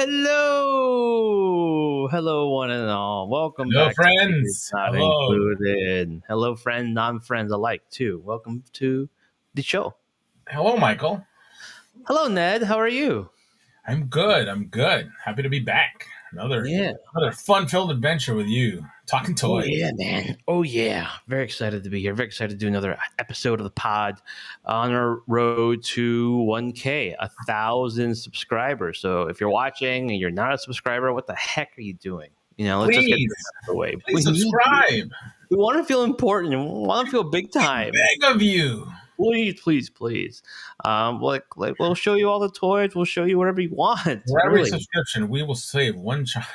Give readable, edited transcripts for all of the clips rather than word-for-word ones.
Hello, one and all. Welcome Hello, back friends. to Not Hello. Included. Hello, friend, non-friends alike, too. Welcome to the show. Hello, Michael. Hello, Ned. How are you? I'm good. Happy to be back. Another fun-filled adventure with you. Talking toys. Oh, yeah, man. Oh, yeah. Very excited to be here. Very excited to do another episode of the pod on our road to 1K, 1,000 subscribers. So if you're watching and you're not a subscriber, what the heck are you doing? Let's just get this out of the way. Please subscribe. We want to feel important. We want to feel big time. Beg of you. Please. We'll show you all the toys. We'll show you whatever you want. For every subscription, we will save one child.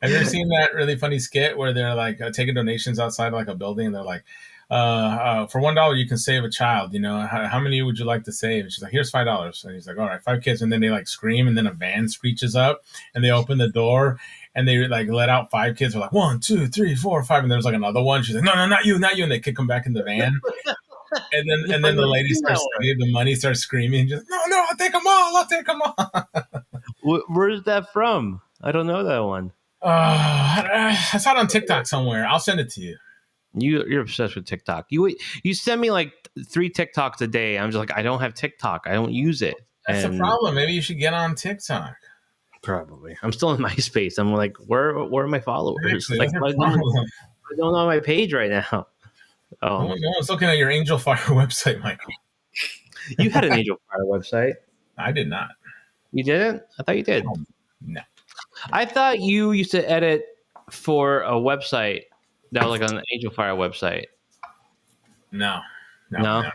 Have you ever seen that really funny skit where they're like taking donations outside like a building, and they're like, for $1 you can save a child. How many would you like to save? And she's like, here's $5. And he's like, all right, 5 kids. And then they like scream, and then a van screeches up, and they open the door, and they like let out 5 kids. They're like 1, 2, 3, 4, 5, and there's like another one. She's like, no, not you, and they kick them back in the van. And then the lady starts the money, starts screaming, just no, I'll take them all. Where's that from? I don't know that one. I saw it on TikTok somewhere. I'll send it to you. You're obsessed with TikTok. You send me like 3 TikToks a day. I'm just like, I don't have TikTok. I don't use it. That's the problem. Maybe you should get on TikTok. Probably. I'm still in MySpace. I'm like, where are my followers? Actually, like, I don't know my page right now. No one's looking at your Angel Fire website, Michael. You had an Angel Fire website. I did not. You didn't? I thought you did. No. I thought you used to edit for a website that was like on the Angel Fire website. No, not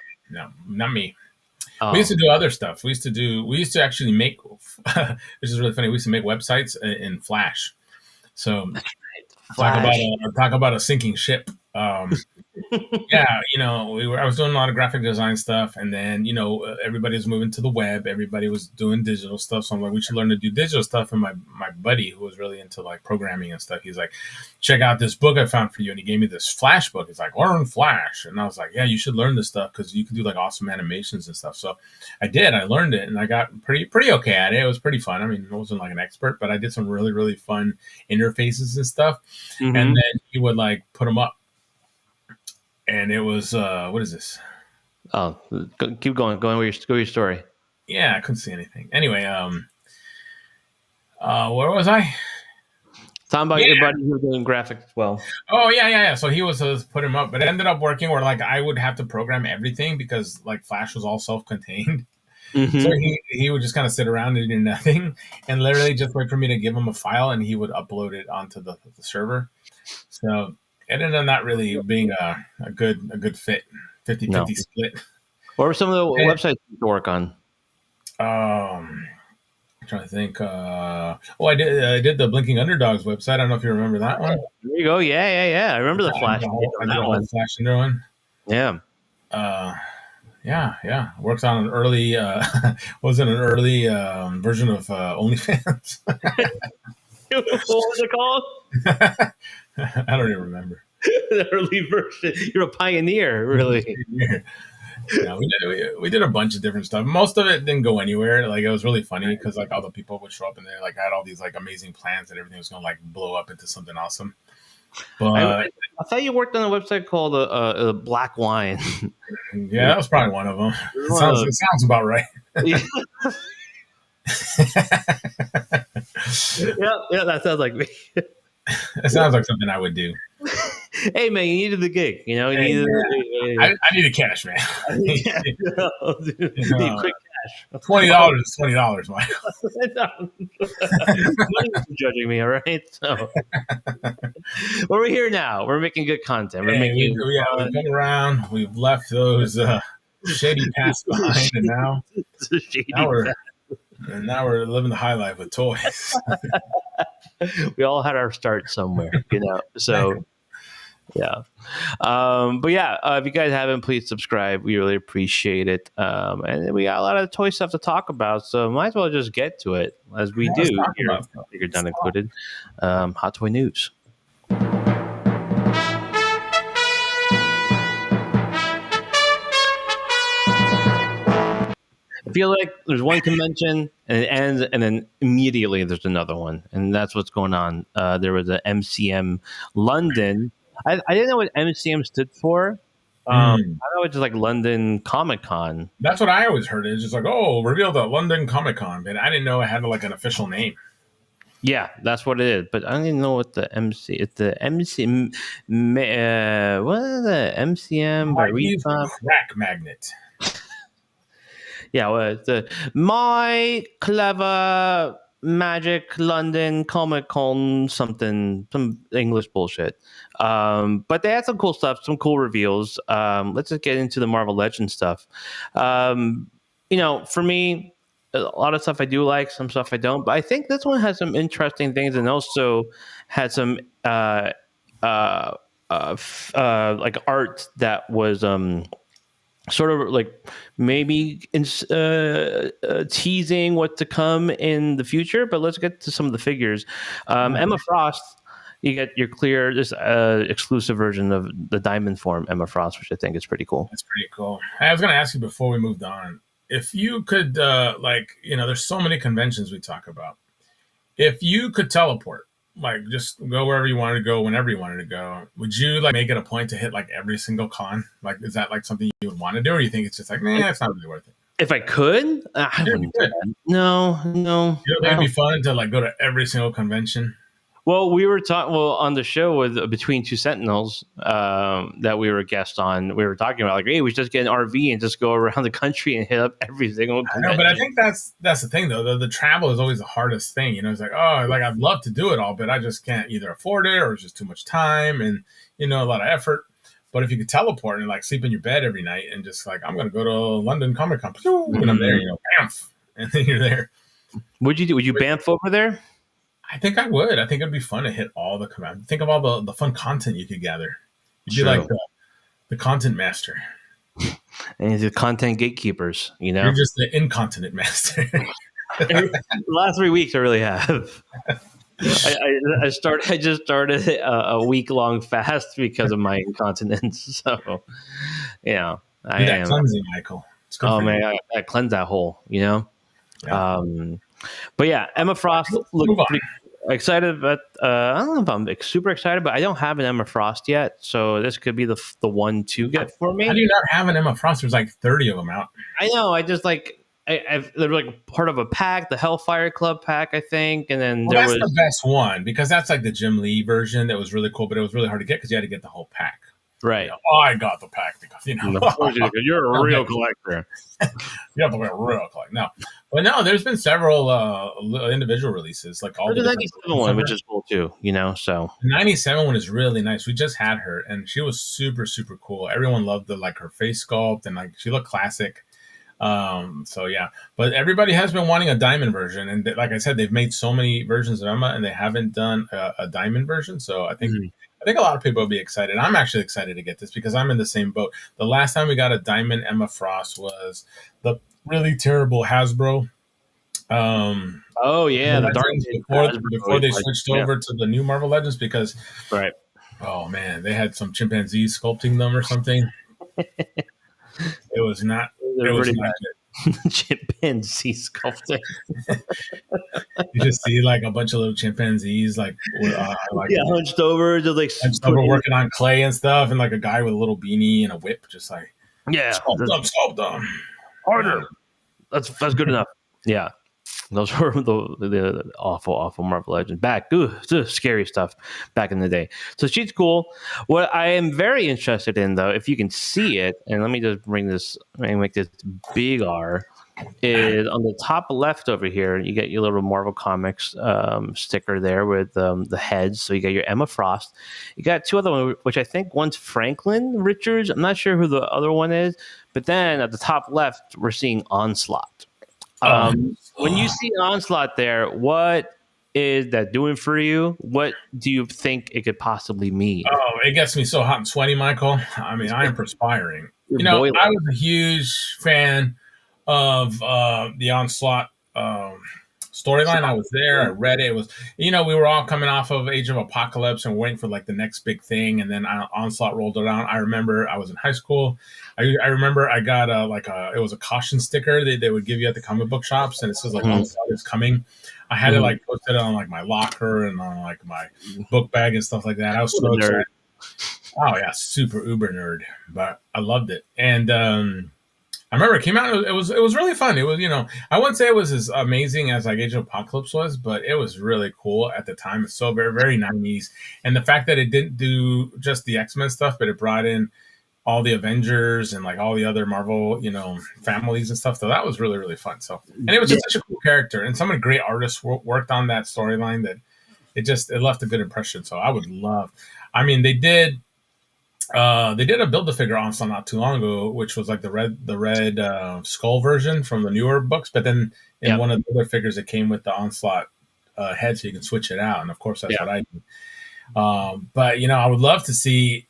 me. Oh. We used to do other stuff. We used to actually make, this is really funny. We used to make websites in Flash. So talk about a sinking ship. Yeah, I was doing a lot of graphic design stuff, and then everybody was moving to the web. Everybody was doing digital stuff, so I'm like, we should learn to do digital stuff. And my buddy, who was really into like programming and stuff, he's like, check out this book I found for you, and he gave me this Flash book. He's like, learn Flash, and I was like, yeah, you should learn this stuff because you can do like awesome animations and stuff. So I did. I learned it, and I got pretty okay at it. It was pretty fun. I mean, I wasn't like an expert, but I did some really, really fun interfaces and stuff. Mm-hmm. And then he would like put them up. And it was, what is this? Oh, keep going. Go with your story. Yeah, I couldn't see anything. Anyway, where was I? Talking about your buddy who was doing graphics as well. Oh, yeah. So he was put him up, but it ended up working where like I would have to program everything because like Flash was all self-contained. Mm-hmm. So he would just kind of sit around and do nothing and literally just wait for me to give him a file, and he would upload it onto the server. So it ended up not really being a good fit, 50-50 split. What were some of the websites you work on? I'm trying to think. I did the Blinking Underdogs website. I don't know if you remember that one. There you go. Yeah. I remember the Flash. Flash under one. Yeah. Yeah. Worked on an early version of OnlyFans. What was it called? I don't even remember. The early version. You're a pioneer, really. Yeah, we did a bunch of different stuff. Most of it didn't go anywhere. Like, it was really funny because like all the people would show up and they like had all these like amazing plans that everything was gonna like blow up into something awesome. But I thought you worked on a website called Black Wine. Yeah, that was probably one of them. It sounds about right. Yeah. Yeah, that sounds like me. It sounds like something I would do. Hey man, you needed the gig, I needed cash, man. Need quick cash. $20 is $20, Michael. You're judging me, all right? So, we're here now. We're making good content. We've been around. We've left those shady paths behind, and now we're living the high life with toys. We all had our start somewhere, So, yeah. But yeah, if you guys haven't, please subscribe. We really appreciate it. And we got a lot of toy stuff to talk about, so might as well just get to it as we do here. You're done included. Hot toy news. I feel like there's one convention and it ends, and then immediately there's another one, and that's what's going on. There was a MCM London. I didn't know what MCM stood for. I know it's just like London Comic Con. That's what I always heard. It's just like, oh, reveal the London Comic Con, but I didn't know it had like an official name. Yeah, that's what it is. But I don't even know what the MC. It's the MC. What is the MCM? Crack Magnet. Yeah, well, it's the My Clever Magic London Comic Con something, some English bullshit. But they had some cool stuff, some cool reveals. Let's just get into the Marvel Legends stuff. For me, a lot of stuff I do like, some stuff I don't. But I think this one has some interesting things, and also had some like art that was sort of like maybe teasing what to come in the future. But let's get to some of the figures. Emma Frost, you get your clear this exclusive version of the diamond form Emma Frost, which I think is pretty cool. That's pretty cool. I was going to ask you before we moved on, if you could there's so many conventions we talk about. If you could teleport, like just go wherever you wanted to go, whenever you wanted to go, would you like make it a point to hit like every single con? Like, is that like something you would want to do, or you think it's just like, nah, it's not really worth it? If I could, I wouldn't. No. You know, it'd be fun to like go to every single convention. Well, we were talking on the show with Between Two Sentinels that we were guests on. We were talking about like, hey, we should just get an RV and just go around the country and hit up every single convention. I know, but I think that's the thing though. The travel is always the hardest thing. You know, it's like, oh, like I'd love to do it all, but I just can't either afford it or it's just too much time and a lot of effort. But if you could teleport and like sleep in your bed every night and just like, I'm going to go to London Comic Con, and I'm there, bamf, and then you're there. Would you bamf over there? I think I would. I think it'd be fun to hit all the commands. Think of all the fun content you could gather. You'd be like the content master. And the content gatekeepers, You're just the incontinent master. The last 3 weeks I really have. I just started a week-long fast because of my incontinence. So, I am cleansing, Michael. Oh man, I cleanse that hole, Yeah. But yeah, Emma Frost looked pretty excited. But I don't know if I'm super excited, but I don't have an Emma Frost yet, so this could be the one to get for me. How do you not have an Emma Frost? There's like 30 of them out. I know. I just like. They're like part of a pack, the Hellfire Club pack, I think, and then that's the best one because that's like the Jim Lee version that was really cool, but it was really hard to get because you had to get the whole pack. Right. I got the pack because you're a real collector. You have to be a real collector. No, there's been several individual releases, like all the 97 one, which is cool too. So the 97 one is really nice. We just had her, and she was super super cool. Everyone loved her face sculpt, and like she looked classic. So yeah, but everybody has been wanting a diamond version, and like I said, they've made so many versions of Emma, and they haven't done a diamond version. So I think a lot of people will be excited. I'm actually excited to get this because I'm in the same boat. The last time we got a diamond Emma Frost was the really terrible Hasbro. Oh yeah, the dark before they switched over to the new Marvel Legends because oh man, they had some chimpanzees sculpting them or something. It was not. It was not good. Chimpanzee sculpting. You just see like a bunch of little chimpanzees, hunched over, just like working on clay and stuff, and like a guy with a little beanie and a whip, just like sculpt them harder. That's good enough. Yeah. Those were the awful Marvel Legends. Scary stuff back in the day. So she's cool. What I am very interested in, though, if you can see it, and let me just make this big R, is on the top left over here, you get your little Marvel Comics sticker there with the heads. So you got your Emma Frost. You got two other ones, which I think one's Franklin Richards. I'm not sure who the other one is. But then at the top left, we're seeing Onslaught. When you see Onslaught there, what is that doing for you? What do you think it could possibly mean? Oh, it gets me so hot and sweaty, Michael. I mean, I am perspiring. Boiling. I was a huge fan of the Onslaught storyline. I was there. I read it. It was, we were all coming off of Age of Apocalypse and waiting for like the next big thing. And then Onslaught rolled around. I remember I was in high school. I remember I got it was a caution sticker they would give you at the comic book shops, and it says like Onslaught is coming. I had it like posted on like my locker and on like my book bag and stuff like that. I was so excited. Oh yeah, super uber nerd, but I loved it. And I remember it came out. It was really fun. It was, I wouldn't say it was as amazing as like Age of Apocalypse was, but it was really cool at the time. It's so very, very 90s. And the fact that it didn't do just the X-Men stuff, but it brought in all the Avengers and like all the other Marvel, families and stuff. So that was really, really fun. So, and it was just such a cool character, and so many great artists worked on that storyline that it left a good impression. So I would love. I mean, they did a Build-A-Figure Onslaught not too long ago, which was like the red skull version from the newer books. But then in one of the other figures, it came with the Onslaught head, so you can switch it out. And of course, that's what I do. But I would love to see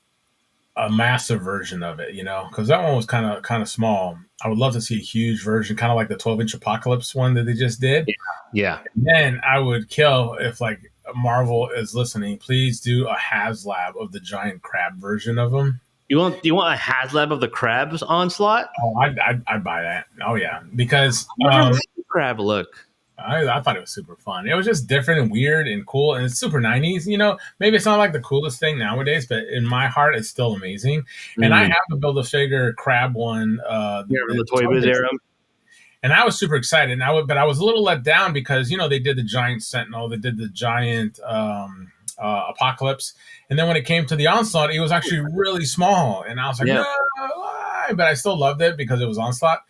a massive version of it, because that one was kind of small. I would love to see a huge version, kind of like the 12-inch Apocalypse one that they just did. Yeah. And then I would kill if like Marvel is listening. Please do a HasLab of the giant crab version of them. You want a HasLab of the crabs Onslaught? Oh, I'd buy that. Oh yeah, because the crab look. I thought it was super fun. It was just different and weird and cool, and it's super 90s. Maybe it's not like the coolest thing nowadays, but in my heart, it's still amazing. And I have to build a figure crab one. The Toy Biz era. And I was super excited. But I was a little let down because they did the giant Sentinel, they did the giant Apocalypse, and then when it came to the Onslaught, it was actually really small, and I was like, no, why? But I still loved it because it was Onslaught.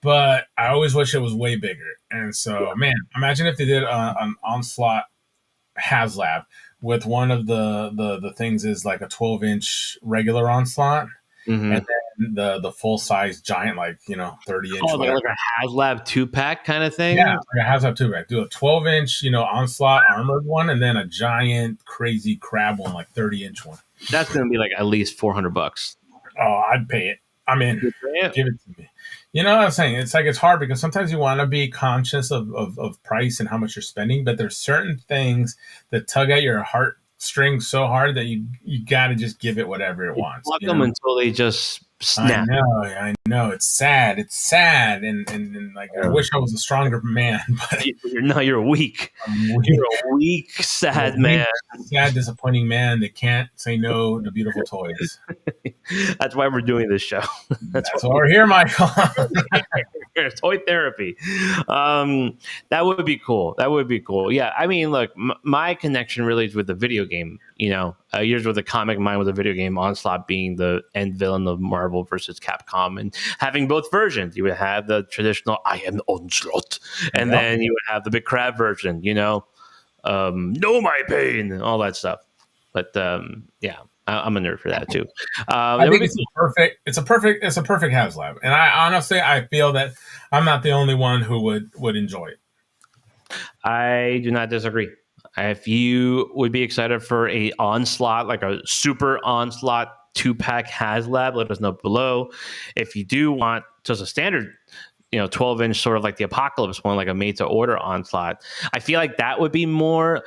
But I always wish it was way bigger. And so, man, imagine if they did an Onslaught HasLab with one of the things is like a 12-inch regular Onslaught, and then the full size giant, like 30-inch. Oh, like a HasLab 2-pack kind of thing. Yeah, like a HasLab 2-pack. Do a 12-inch, Onslaught armored one, and then a giant crazy crab one, like 30-inch one. That's gonna be like at least $400. Oh, I'd pay it. I mean, give it to me. You know what I'm saying? It's like it's hard because sometimes you want to be conscious of price and how much you're spending, but there's certain things that tug at your heartstrings so hard that you got to just give it whatever it wants. Block them until they just snap. I know. It's sad. And like I wish I was a stronger man, but you're weak. You're a weak, sad man. Sad, disappointing man that can't say no to beautiful toys. That's why we're doing this show. That's why we're here, Michael. Toy therapy. That would be cool. Yeah, I mean, look, my connection really is with the video game. Yours with the comic, mine with the video game. Onslaught being the end villain of Marvel versus Capcom, and having both versions. You would have the traditional "I am Onslaught," and then you would have the big crab version. Know my pain, all that stuff. But yeah. I'm a nerd for that too. I think it's a perfect HasLab, and I feel that I'm not the only one who would enjoy it. I do not disagree. If you would be excited for a Onslaught, like a super Onslaught 2-pack HasLab, let us know below. If you do want just a standard 12-inch, sort of like the Apocalypse one, like a made-to-order Onslaught, I feel like that would be more.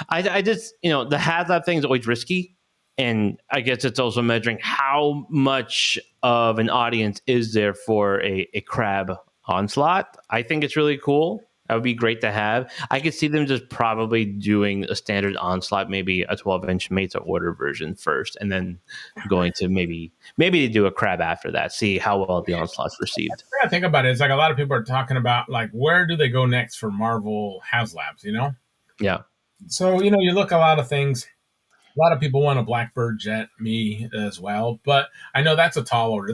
I just the HasLab thing is always risky. And I guess it's also measuring how much of an audience is there for a crab Onslaught. I think it's really cool. That would be great to have. I could see them just probably doing a standard Onslaught, maybe a 12-inch made-to-order version first, and then going to maybe to do a crab after that. See how well the Onslaught's received. I think about it. It's like a lot of people are talking about like where do they go next for Marvel HasLabs? Yeah. So you look at a lot of things. A lot of people want a Blackbird jet, me as well, but I know that's a tall order.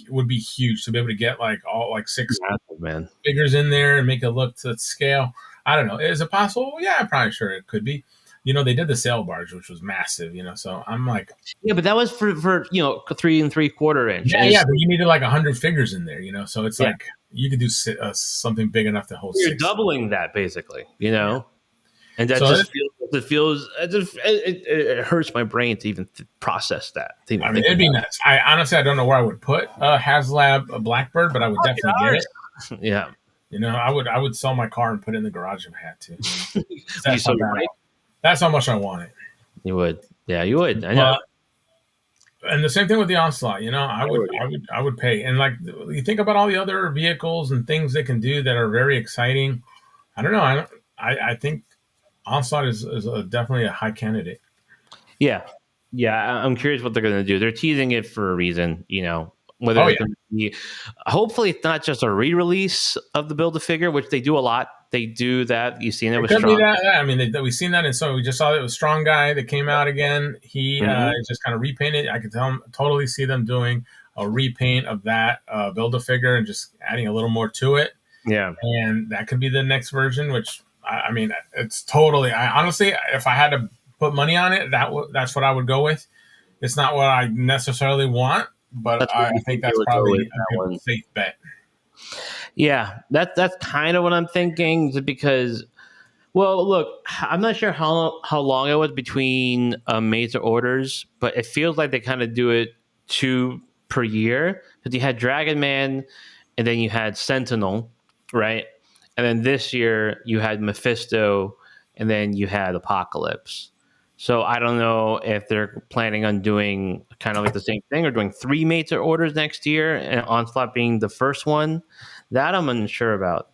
Would be huge to be able to get like all like 6 figures in there and make it look to scale. I don't know. Is it possible? Yeah, I'm probably sure it could be. They did the sail barge, which was massive. So I'm like, yeah, but that was for 3 3/4 inch. Yeah, but you needed like 100 figures in there. So it's like you could do something big enough to hold. You're 6. doubling that basically. And that it hurts my brain to even process that. It'd be nuts. I honestly don't know where I would put a HasLab Blackbird, but I would definitely get it. Yeah. You know, I would sell my car and put it in the garage if I had to. You know, You that's how sold your bad. bike? That's how much I want it. You would. Yeah, you would. I know. But and the same thing with the Onslaught. You know, I would. I would pay. And like you think about all the other vehicles and things they can do that are very exciting. I don't know. I think Onslaught is definitely a high candidate. Yeah. Yeah. I'm curious what they're going to do. They're teasing it for a reason, you know, whether Oh it's yeah, going to be, hopefully it's not just a re-release of the Build-A-Figure, which they do a lot. They do that. You've seen it it with could be Strong. that. Yeah, I mean, we've seen that in some. We just saw it with Strong Guy that came out again. He Mhm. just kind of repainted. I could totally see them doing a repaint of that Build a Figure and just adding a little more to it. Yeah. And that could be the next version. Which I mean, it's totally. I honestly, if I had to put money on it, that's what I would go with. It's not what I necessarily want, but That's what I you think think they that's would go probably with a that good one. safe bet. Yeah. That's kind of what I'm thinking because, well, look, I'm not sure how long it was between major orders, but it feels like they kind of do it two per year because you had Dragon Man, and then you had Sentinel, right? And then this year you had Mephisto, and then you had Apocalypse. So I don't know if they're planning on doing kind of like the same thing or doing three major orders next year, and Onslaught being the first one. That I'm unsure about.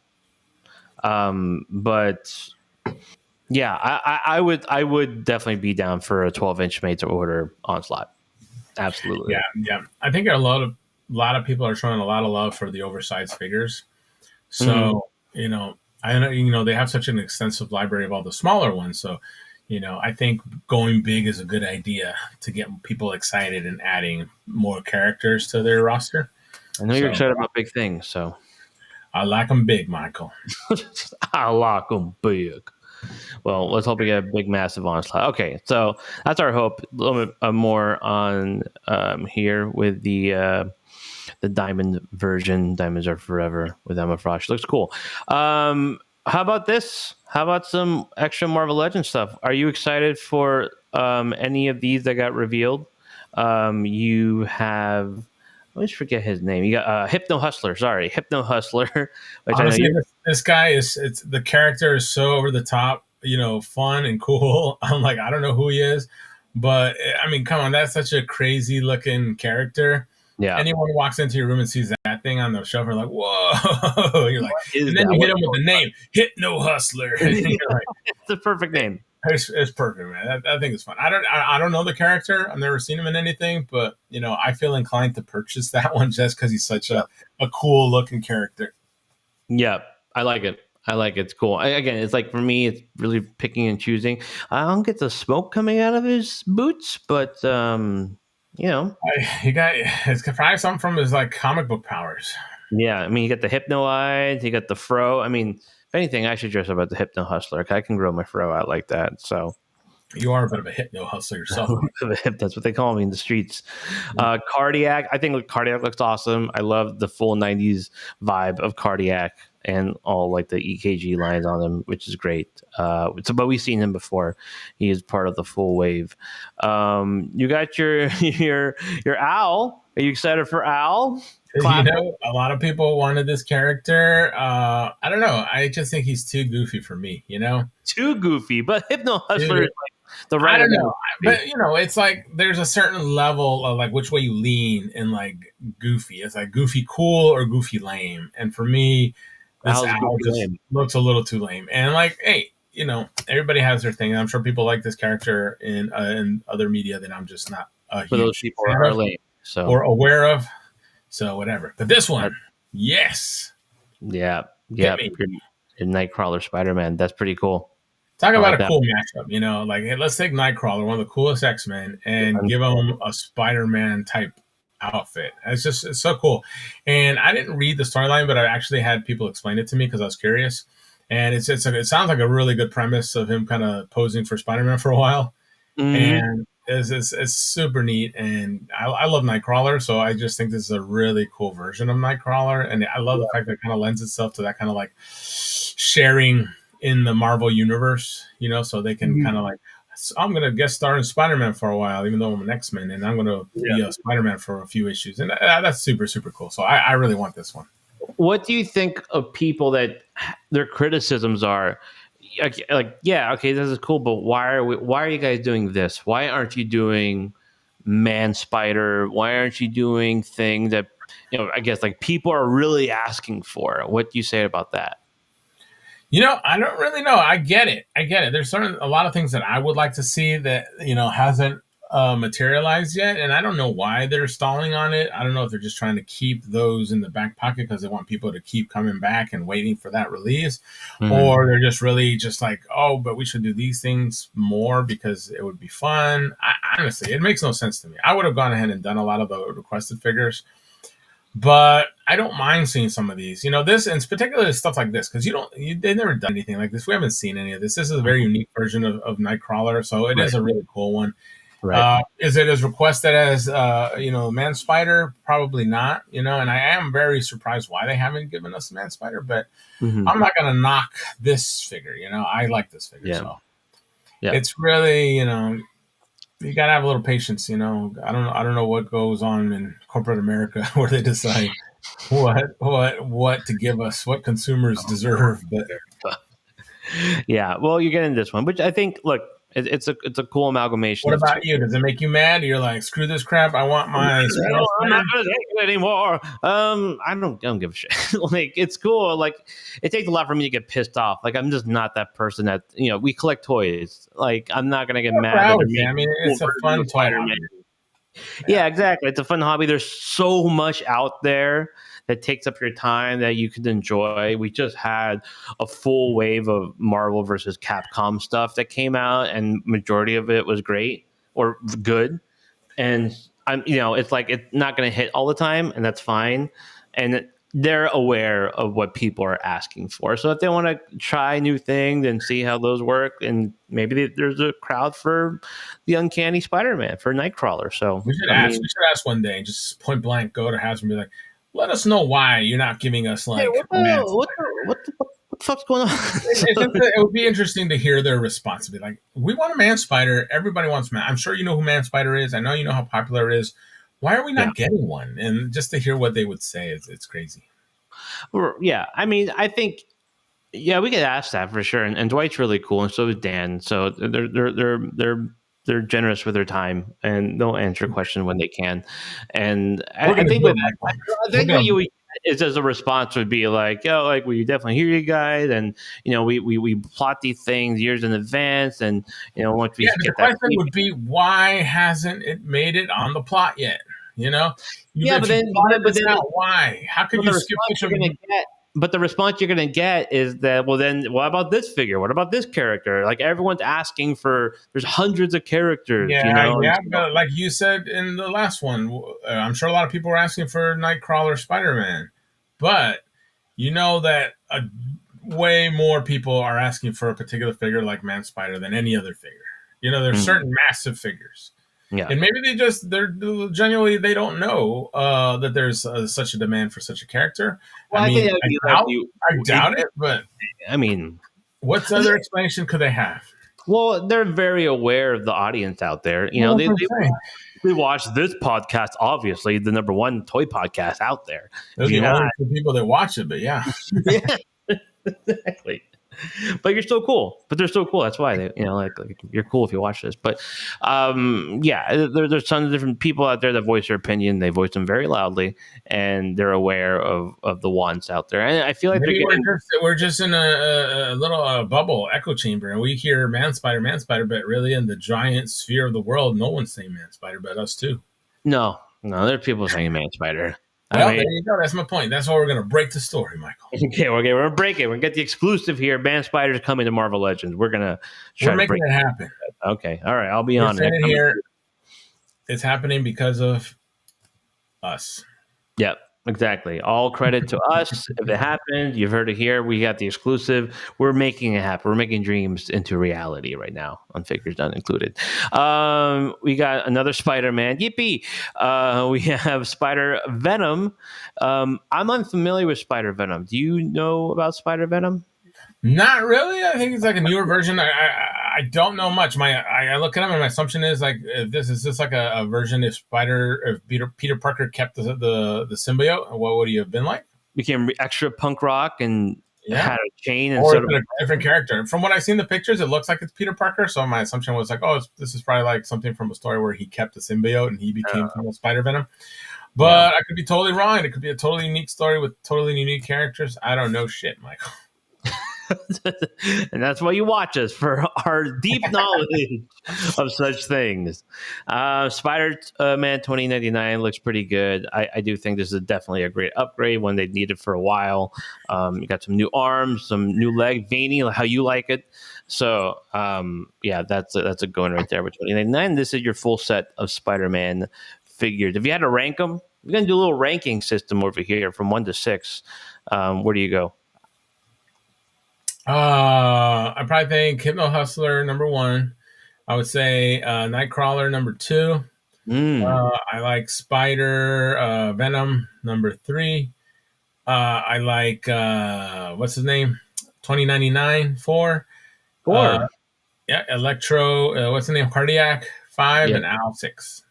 But yeah, I would definitely be down for a 12-inch made to order Onslaught. Absolutely. Yeah, yeah. I think a lot of people are showing a lot of love for the oversized figures. Mhm. So, you know, I know, they have such an extensive library of all the smaller ones. So, I think going big is a good idea to get people excited and adding more characters to their roster. I know you're So excited about big things, so I like them big, Michael. I like them big. Well, let's hope we get a big, massive onslaught. Okay, so that's our hope. A little bit more on here with the diamond version. Diamonds are forever with Emma Frost. Looks cool. How about this? How about some extra Marvel Legends stuff? Are you excited for any of these that got revealed? You have. I always forget his name. You got Hypno Hustler. Sorry, Hypno Hustler, which I know Honestly, you. this guy it's the character is so over the top, fun and cool. I'm like, I don't know who he is, but I mean, come on, that's such a crazy looking character. Yeah. Anyone who walks into your room and sees that thing on the shelf are like, whoa. You're like, What is and then that? you hit What? him with the name Hypno Hustler. And you're like, It's the perfect name. it's perfect, man. I think it's fun. I don't know the character. I've never seen him in anything, but I feel inclined to purchase that one just because he's such Yeah. a cool looking character. Yeah, I like it. I like it. It's cool. Again, it's like for me, it's really picking and choosing. I don't get the smoke coming out of his boots, but you know, He got it's probably something from his like comic book powers. yeah. I mean, you got the hypno eyes, you got the fro. I mean, if anything, I should dress up as the hypno hustler. I can grow my fro out like that. So You are a bit of a hypno hustler yourself, Mike. that's what they call me in the streets. Cardiac. I think Cardiac looks awesome. I love the full '90s vibe of Cardiac and all like the EKG lines on him, which is great. But we've seen him before. He is part of the full wave. You got your your owl. Are you excited for Owl? Classic. A lot of people wanted this character. I don't know. I just think he's too goofy for me. Too goofy, but Hypno Hustler Too, is like the I right don't amount of know, goofy. but it's like there's a certain level of like which way you lean in like goofy. It's like goofy cool or goofy lame, and for me, this Owl's owl goofy just lame looks a little too lame. And like, hey, everybody has their thing. And I'm sure people like this character in other media that I'm just not a for those huge people fan are of lame. So or aware of. So whatever. But this that, one, yes, yeah, hit yeah. me. Your Nightcrawler Spider Man. That's pretty cool. Talk I about like a that. cool matchup, like hey, let's take Nightcrawler, one of the coolest X-Men, and give him a Spider-Man type outfit. It's so cool. And I didn't read the storyline, but I actually had people explain it to me because I was curious. And it sounds like a really good premise of him kind of posing for Spider-Man for a while. Mm-hmm. And it's super neat. And I love Nightcrawler, so I just think this is a really cool version of Nightcrawler. And I love the fact that it kind of lends itself to that kind of like sharing in the Marvel universe, so they can kind of like, so I'm going to guest star in Spider-Man for a while, even though I'm an X-Men, and I'm going to Yeah. be a Spider-Man for a few issues. And that's super, super cool. So I really want this one. what do you think of people that their criticisms are like, yeah, okay, this is cool, but why are you guys doing this? Why aren't you doing Man Spider? Why aren't you doing things that, I guess like people are really asking for? What do you say about that? I don't really know. I get it. There's a lot of things that I would like to see that, hasn't materialized yet. And I don't know why they're stalling on it. I don't know if they're just trying to keep those in the back pocket because they want people to keep coming back and waiting for that release. Or they're just really just like, oh, but we should do these things more because it would be fun. Honestly, it makes no sense to me. I would have gone ahead and done a lot of the requested figures. But I don't mind seeing some of these, this, and particularly stuff like this, because they've never done anything like this. We haven't seen any of this. This is a very unique version of Nightcrawler, so it is a really cool one. Right. Is it as requested as Man Spider? Probably not. And I am very surprised why they haven't given us Man Spider, but I'm not gonna knock this figure. I like this figure, so it's really you gotta have a little patience, I don't know what goes on in corporate America where they decide what to give us, what consumers deserve. But yeah, well, you're getting this one, which I think, look, it's a cool amalgamation. What about you? Does it make you mad? You're like, screw this crap. I want my. No, I'm not gonna take it anymore. I don't give a shit. Like, it's cool. Like, it takes a lot for me to get pissed off. Like, I'm just not that person that we collect toys. Like, I'm not gonna get mad. I mean, it's a fun toy. Yeah, exactly. It's a fun hobby. There's so much out there that takes up your time that you could enjoy. We just had a full wave of Marvel versus Capcom stuff that came out, and majority of it was great or good. And it's like it's not going to hit all the time, and that's fine. And they're aware of what people are asking for. So if they want to try new things and see how those work, and maybe there's a crowd for the Uncanny Spider-Man, for Nightcrawler. So we should ask one day, just point blank, go to Hasbro and be like, let us know why you're not giving us like. Hey, what the fuck's going on? It would be interesting to hear their response. Be like, we want a Man Spider. Everybody wants Man. I'm sure you know who Man Spider is. I know you know how popular it is. Why are we not getting one? And just to hear what they would say, it's crazy. Yeah, I mean, I think, we get asked that for sure, and Dwight's really cool, and so is Dan. So they're generous with their time, and they'll answer questions when they can. And I think what you is as a response would be like, we definitely hear you guys, and we plot these things years in advance, and once we get the question would be, why hasn't it made it on the plot yet? But then why? How could you skip such a? But the response you're going to get is that, well, then what about this figure? What about this character? Like, everyone's asking for, there's hundreds of characters. But like you said in the last one, I'm sure a lot of people are asking for Nightcrawler Spider-Man, but that way more people are asking for a particular figure like Man Spider than any other figure. There's certain massive figures. Yeah. And maybe they're genuinely, they don't know that there's such a demand for such a character. Well, I doubt it, but I mean, what other explanation could they have? Well, they're very aware of the audience out there. They watch this podcast, obviously the number one toy podcast out there. There's the only people that watch it, but yeah. Exactly. But you're still cool. But they're still cool. That's why they, like you're cool if you watch this. But there's tons of different people out there that voice their opinion. They voice them very loudly, and they're aware of the wants out there. And I feel like we're just in a little bubble echo chamber, and we hear Man Spider, but really in the giant sphere of the world, no one's saying Man Spider, but us too. No, there are people saying Man Spider. Well, there you go. That's my point. That's why we're going to break the story, Michael. Okay, we're going to break it. We're going to get the exclusive here. Man Spider's coming to Marvel Legends. We're going to try to break it happen. Okay, all right. I'll be on it. Here. It's happening because of us. Yep, exactly. All credit to us. If it happened, you've heard it here. We got the exclusive. We're making it happen. We're making dreams into reality right now, on Figures Done included. We got another Spider-Man. Yippee! We have Spider-Venom. I'm unfamiliar with Spider-Venom. Do you know about Spider-Venom? Not really. I think it's like a newer version. I don't know much. I look at him and my assumption is like, this is just like a version if Peter Parker kept the symbiote, what would he have been like? became extra punk rock and had a chain or instead of a different character. From what I've seen the pictures, it looks like it's Peter Parker. So my assumption was like, oh, this is probably like something from a story where he kept the symbiote and he became Spider Venom. But I could be totally wrong. It could be a totally unique story with totally unique characters. I don't know shit, Michael. And that's why you watch us, for our deep knowledge of such things. Spider-Man 2099 looks pretty good. I do think this is definitely a great upgrade, one they needed for a while. You got some new arms, some new leg, veiny, how you like it. So that's a going right there with 2099. This is your full set of Spider-Man figures. If you had to rank them, we're going to do a little ranking system over here from 1 to 6. Where do you go? I probably think Hypno Hustler number 1. I would say Nightcrawler number 2. I like Spider Venom number 3. I like what's his name? 2099 4. Electro. What's the name? Cardiac 5 and Al 6.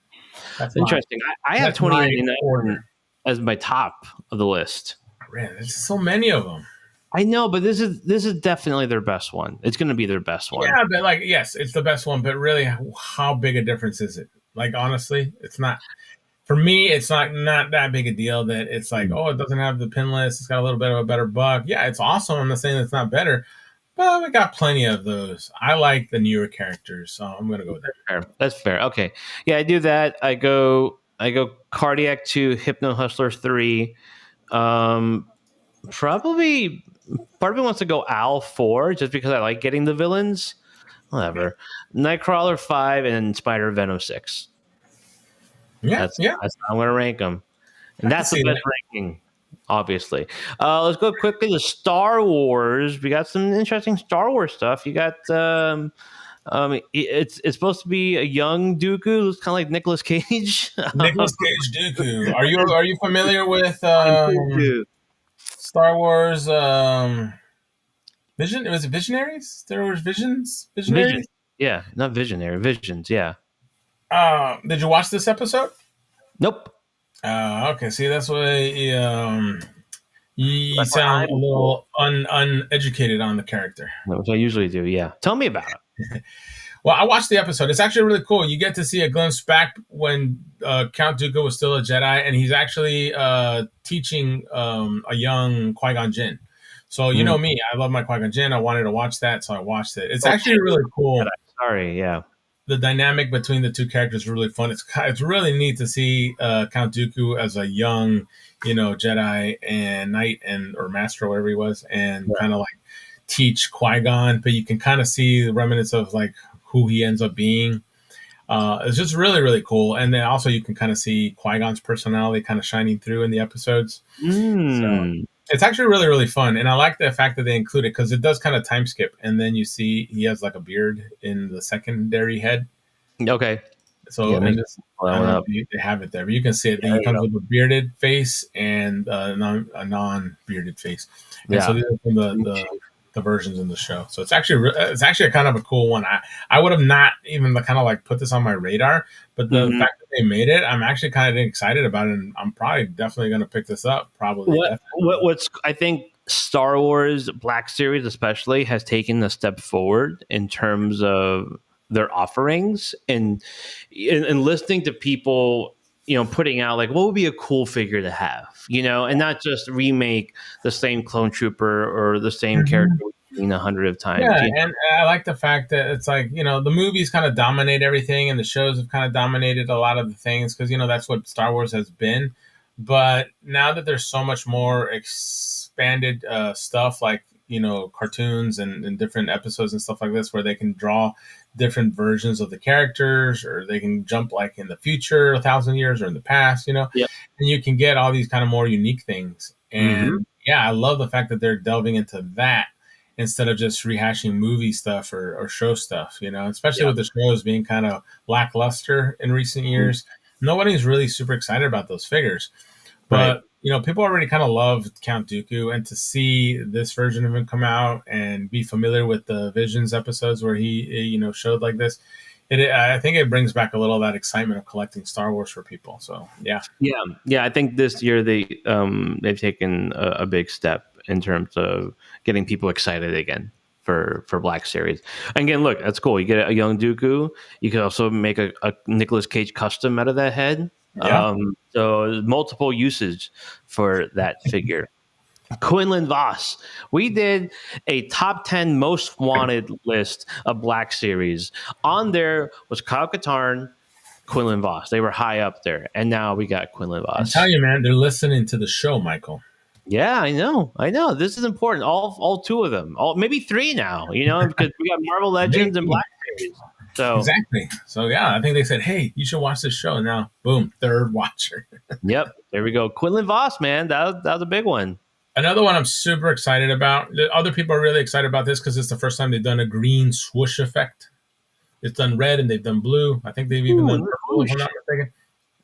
That's interesting. I have 2099 as my top of the list. Man, there's so many of them. I know, but this is definitely their best one. It's going to be their best one. Yeah, but yes, it's the best one. But really, how big a difference is it? Like, honestly, it's not. For me, it's not that big a deal that it's like, oh, it doesn't have the pinless. It's got a little bit of a better buck. Yeah, it's awesome. I'm not saying it's not better, but we got plenty of those. I like the newer characters, so I'm going to go with that. That's fair. Okay, yeah, I do that. I go Cardiac 2, Hypno Hustler 3. Probably part of me wants to go Al 4 just because I like getting the villains. Whatever. Nightcrawler 5 and Spider Venom 6. That's how I'm going to rank them. And that's the best ranking, obviously. Let's go quickly to Star Wars. We got some interesting Star Wars stuff. You got it's supposed to be a young Dooku. Looks kind of like Nicolas Cage. Nicolas Cage Dooku. Are you familiar with Star Wars Vision? Was it Visionaries? Star Wars Visionaries? Vision. Yeah, not Visionary. Visions, yeah. Did you watch this episode? Nope. Okay, see, that's why you sound a little uneducated on the character. Which I usually do, yeah. Tell me about it. Well, I watched the episode. It's actually really cool. You get to see a glimpse back when Count Dooku was still a Jedi, and he's actually teaching a young Qui-Gon Jinn. So you know me, I love my Qui-Gon Jinn. I wanted to watch that, so I watched it. It's actually really cool. Sorry, yeah. The dynamic between the two characters is really fun. It's really neat to see Count Dooku as a young, Jedi and Knight or Master or whatever he was, and kind of like teach Qui-Gon, but you can kind of see the remnants of like who he ends up being. It's just really, really cool. And then also you can kind of see Qui-Gon's personality kind of shining through in the episodes. So it's actually really, really fun. And I like the fact that they include it because it does kind of time skip. And then you see he has like a beard in the secondary head. Okay. So I don't know if they have it there, but you can see it. He comes with a bearded face and a non-bearded face. And so these are from the versions in the show. So it's actually a kind of a cool one. I would have not even kind of like put this on my radar, but the fact that they made it, I'm actually kind of excited about it, and I'm probably definitely going to pick this up. What's I think Star Wars Black Series especially has taken a step forward in terms of their offerings and listening to people, putting out like what would be a cool figure to have, and not just remake the same clone trooper or the same character we've seen 100 times. Yeah, and I like the fact that it's like, the movies kind of dominate everything and the shows have kind of dominated a lot of the things because, that's what Star Wars has been. But now that there's so much more expanded stuff like, cartoons and different episodes and stuff like this where they can draw different versions of the characters, or they can jump like in the future 1,000 years or in the past, and you can get all these kind of more unique things. And I love the fact that they're delving into that instead of just rehashing movie stuff or show stuff, especially with the shows being kind of lackluster in recent years. Nobody's really super excited about those figures, but people already kind of love Count Dooku, and to see this version of him come out and be familiar with the Visions episodes where he, showed like this, I think it brings back a little of that excitement of collecting Star Wars for people. So yeah. Yeah. I think this year they've taken a big step in terms of getting people excited again for Black Series. And again, look, that's cool. You get a young Dooku. You could also make a Nicolas Cage custom out of that head. Yeah. So multiple uses for that figure. Quinlan Voss. We did a top 10 most wanted list of Black Series. On there was Kyle Katarn, Quinlan Voss. They were high up there. And now we got Quinlan I'm Voss. telling you, man, they're listening to the show, Michael. Yeah, I know. This is important. All two of them. Maybe three now, because we got Marvel Legends and Black Series. So exactly. So yeah, I think they said, hey, you should watch this show. And now, boom, third watcher. Yep. There we go. Quinlan Voss, man. That was a big one. Another one I'm super excited about. Other people are really excited about this because it's the first time they've done a green swoosh effect. It's done red and they've done blue. I think they've even done purple, if I'm not mistaken.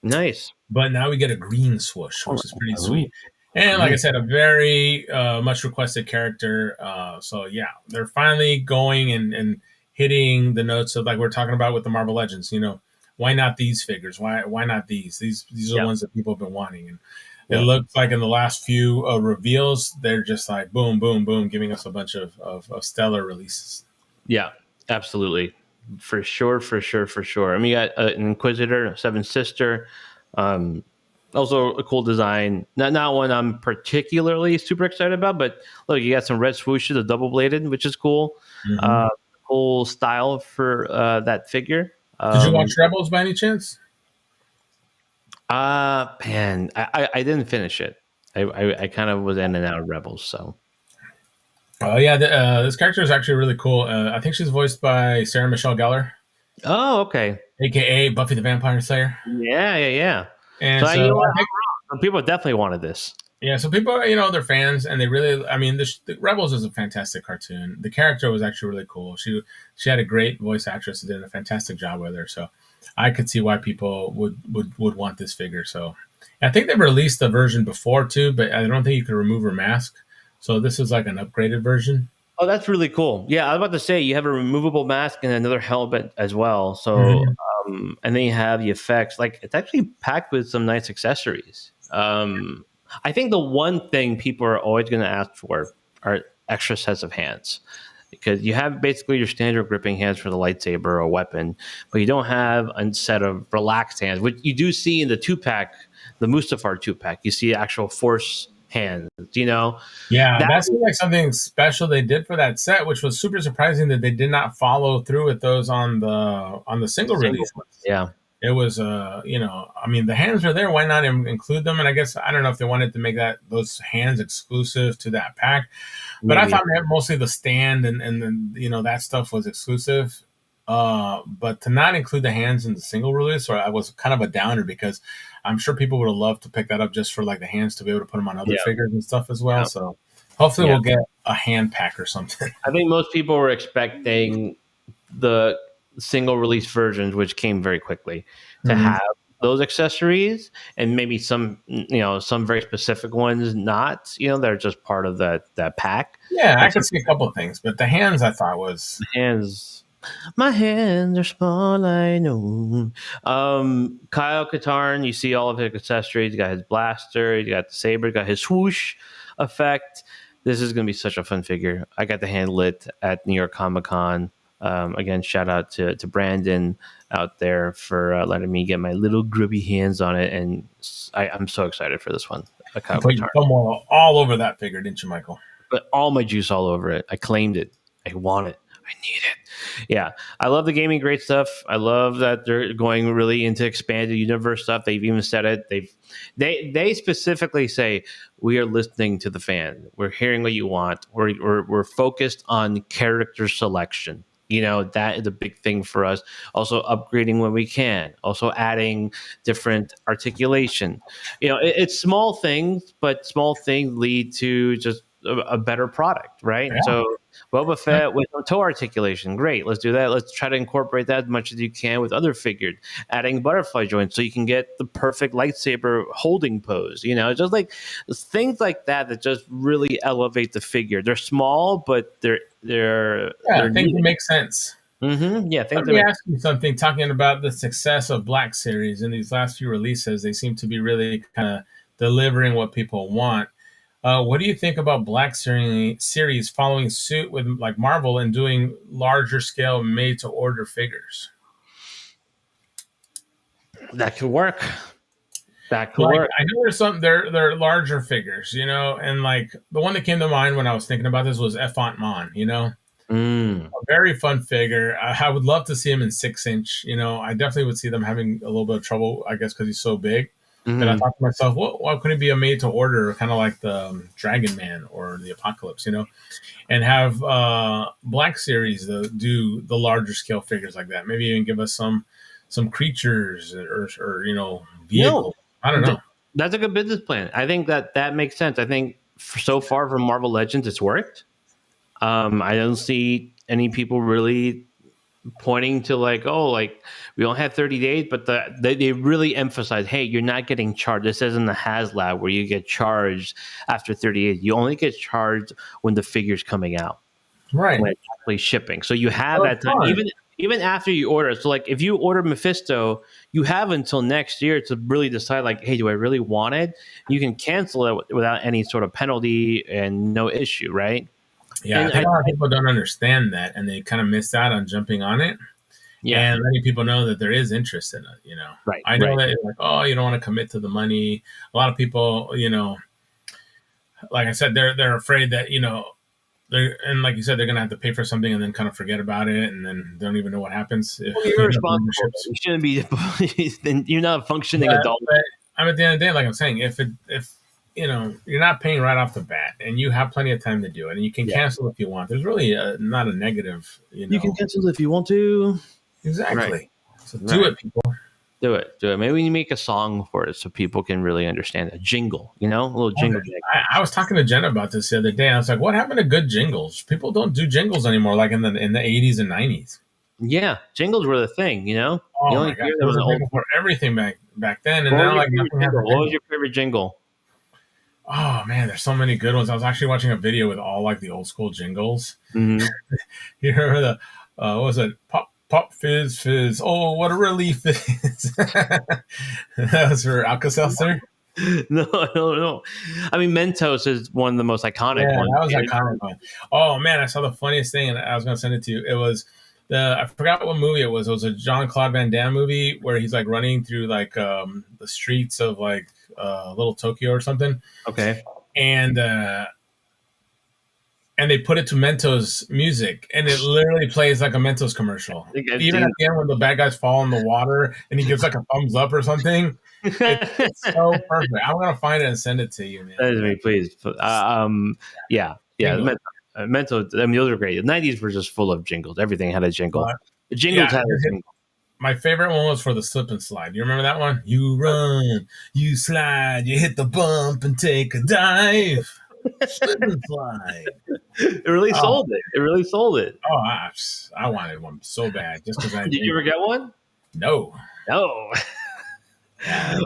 Nice. But now we get a green swoosh, which is pretty sweet. And like I said, a very much requested character. So yeah, they're finally going and hitting the notes of like we're talking about with the Marvel Legends. Why not these figures? Why not these? These are the ones that people have been wanting. And it looks like in the last few reveals, they're just like boom, boom, boom, giving us a bunch of stellar releases. Yeah, absolutely. For sure. I mean, you got an Inquisitor, Seven Sister. Also a cool design. Not one I'm particularly super excited about, but look, you got some red swooshes, the double bladed, which is cool. Cool style for that figure. Did you watch Rebels by any chance? Man, I didn't finish it. I kind of was in and out of Rebels, so. Oh yeah, this character is actually really cool. I think she's voiced by Sarah Michelle Gellar. Oh, okay. AKA Buffy the Vampire Slayer. Yeah. And so people definitely wanted this. Yeah, so people, they're fans, and they really. I mean, the Rebels is a fantastic cartoon. The character was actually really cool. She had a great voice actress who did a fantastic job with her. So I could see why people would want this figure. So I think they released the version before too, but I don't think you could remove her mask. So this is like an upgraded version. Oh, that's really cool. Yeah, I was about to say you have a removable mask and another helmet as well. So, and then you have the effects. Like it's actually packed with some nice accessories. I think the one thing people are always going to ask for are extra sets of hands, because you have basically your standard gripping hands for the lightsaber or weapon, but you don't have a set of relaxed hands, which you do see in the 2-pack, the Mustafar 2-pack. You see actual Force hands, Yeah, that's like something special they did for that set, which was super surprising that they did not follow through with those on the single release. Yeah. It was, I mean, the hands are there. Why not include them? And I guess, I don't know if they wanted to make those hands exclusive to that pack. But maybe. I thought mostly the stand and that stuff was exclusive. But to not include the hands in the single release, I was kind of a downer, because I'm sure people would have loved to pick that up just for like the hands to be able to put them on other figures and stuff as well. Yeah. So hopefully we'll get a hand pack or something. I think most people were expecting the single release versions, which came very quickly, to have those accessories, and maybe some very specific ones not, they're just part of that pack. Yeah, I could see a couple of things, but the hands I thought was my hands are small, I know. Kyle Katarn, you see all of his accessories. He got his blaster, he got the saber, he got his swoosh effect. This is going to be such a fun figure. I got the hand lit at New York Comic Con. Again, shout out to Brandon out there for letting me get my little grubby hands on it, and I'm so excited for this one. You put all over that figure, didn't you, Michael? But all my juice all over it. I claimed it. I want it. I need it. Yeah, I love the gaming great stuff. I love that they're going really into expanded universe stuff. They've even said it. They specifically say, we are listening to the fan. We're hearing what you want. We're focused on character selection. That is a big thing for us. Also upgrading when we can. Also adding different articulation. It's small things, but small things lead to just a better product, right? Yeah. So Boba Fett with toe articulation, great. Let's do that. Let's try to incorporate that as much as you can with other figures. Adding butterfly joints so you can get the perfect lightsaber holding pose. Just like things like that just really elevate the figure. They're small, but they're I think they make sense. Mm-hmm. Yeah, Let things that me make. ask you something. Talking about the success of Black Series in these last few releases, they seem to be really kind of delivering what people want. What do you think about series following suit with like Marvel and doing larger scale made to order figures? That could work. That could Like work. I know there's some they're larger figures, you know, and like the one that came to mind when I was thinking about this was Effont Mon, you know. Mm. A very fun figure. I would love to see him in 6 inch. You know, I definitely would see them having a little bit of trouble, I guess, because he's so big. But I Mm-hmm. thought to myself, well, why couldn't it be a made to order, kind of like the Dragon Man or the Apocalypse, you know, and have Black Series do the larger scale figures like that. Maybe even give us some creatures or you know No, vehicles. I don't know. that's a good business plan. I think that makes sense. I think so far from Marvel Legends, it's worked. I don't see any people really pointing to like, oh, like we only had 30 days, but they really emphasize, hey, you're not getting charged. This isn't the HasLab where you get charged after 30 days. You only get charged when the figure's coming out, Right. when it's actually shipping. So you have Well, that it's time, fun. even after you order. So like if you order Mephisto, you have until next year to really decide like, hey, do I really want it? You can cancel it without any sort of penalty and no issue, right? Yeah, I And think a lot of people don't understand that, and they kind of miss out on jumping on it yeah, and letting people know that there is interest in it. You know, right, I know right. that it's like, oh, you don't want to commit to the money. A lot of people, you know, like I said, they're afraid that you know they're and like you said, they're gonna have to pay for something and then kind of forget about it, and then don't even know what happens if Well, you're you know irresponsible. memberships. You shouldn't be. Then you're not a functioning But, adult. but I'm at the end of the day, like I'm saying, if you know you're not paying right off the bat, and you have plenty of time to do it, and you can Yeah, cancel if you want. There's really not a negative, you you can know. cancel if you want to. Right, Exactly. So do right. it, people. Do it, do it. Maybe you make a song for it so people can really understand a jingle. You know, a little Okay. jingle jangle. I was talking to Jen about this the other day. I was like, "What happened to good jingles? People don't do jingles anymore, like in the 80s and 90s." Yeah, jingles were the thing. You know, you Oh only my god, hear there them was in a the old. jingle for everything back then, and What was now your like favorite nothing has jingle? a What was jingle. your favorite jingle? Oh man, there's so many good ones. I was actually watching a video with all like the old school jingles. Mm-hmm. You remember the what was it? Pop pop fizz fizz. Oh, what a relief it is. That was for Alka Seltzer. No, no, no. I mean, Mentos is one of the most Yeah, iconic ones. that was iconic one. Oh man, I saw the funniest thing, and I was gonna send it to you. It was I forgot what movie it was. It was a Jean Claude Van Damme movie where he's like running through like the streets of like little Tokyo or something, Okay. and they put it to Mentos music, and it literally plays like a Mentos commercial. I think I've Even seen at the end when the bad guys fall in the water and he gives like a thumbs up or something, it's so that. perfect. I'm gonna find it and send it to you, man. That is me, please. Yeah, yeah. Jingle. Mental. I mean, those are great. The '90s were just full of jingles. Everything had a jingle. But The yeah, jingles had a jingle. my favorite one was for the slip and slide. You remember that one? You run, you slide, you hit the bump and take a dive. Slip and slide. It really Oh, sold it. It really sold it. oh, I wanted one so bad just because I Did you ever get one? no. No. Yeah,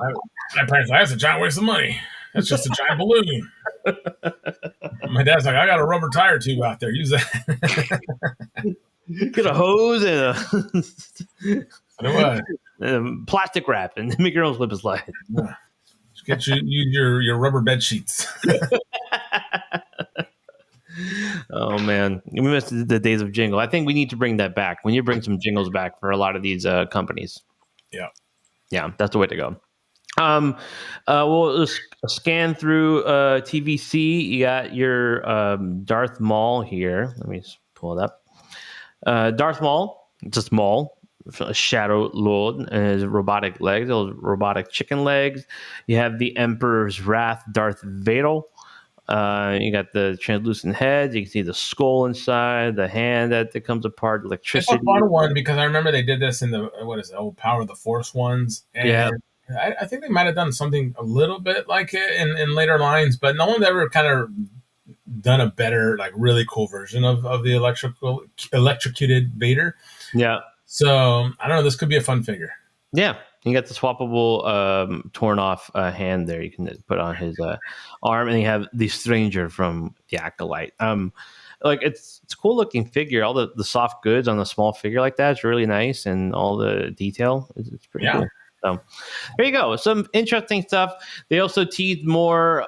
my parents like, that's a giant waste of money. That's just a giant balloon. My dad's like, I got a rubber tire tube out there. Use that. Get a hose and But it was. plastic wrap and make your own slip and slide. Yeah. Just get use your rubber bed sheets. Oh man, we missed the days of jingle. I think we need to bring that back. We need to bring some jingles back for a lot of these companies. Yeah. Yeah, that's the way to go. We'll scan through TVC. You got your Darth Maul here. Let me just pull it up. Darth Maul, just Maul, a Shadow Lord, and his robotic legs, those robotic chicken legs. You have the Emperor's Wrath, Darth Vader. You got the translucent head. You can see the skull inside, the hand that comes apart, It's a electricity. fun one because I remember they did this in the what is it, old Power of the Force ones, and Yeah. I think they might have done something a little bit like it in later lines, but no one's ever kind of done a better, like really cool version of the electrocuted Vader. Yeah. So I don't know. This could be a fun figure. Yeah, you got the swappable torn off hand there. You can put on his arm, and you have the Stranger from the Acolyte. like it's a cool looking figure. All the soft goods on the small figure like that is really nice, and all the detail it's pretty cool. So there you go. Some interesting stuff. They also teased more,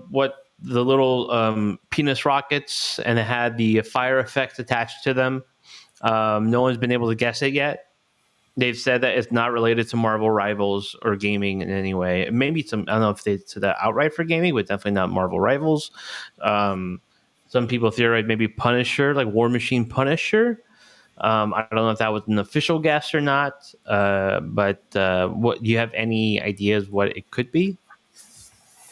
what the little penis rockets, and it had the fire effects attached to them. No one's been able to guess it yet. They've said that it's not related to Marvel Rivals or gaming in any way. Maybe some, I don't know if they said that outright for gaming, but definitely not Marvel Rivals. Some people theorize maybe Punisher, like War Machine Punisher. I don't know if that was an official guess or not. But what do you have any ideas what it could be?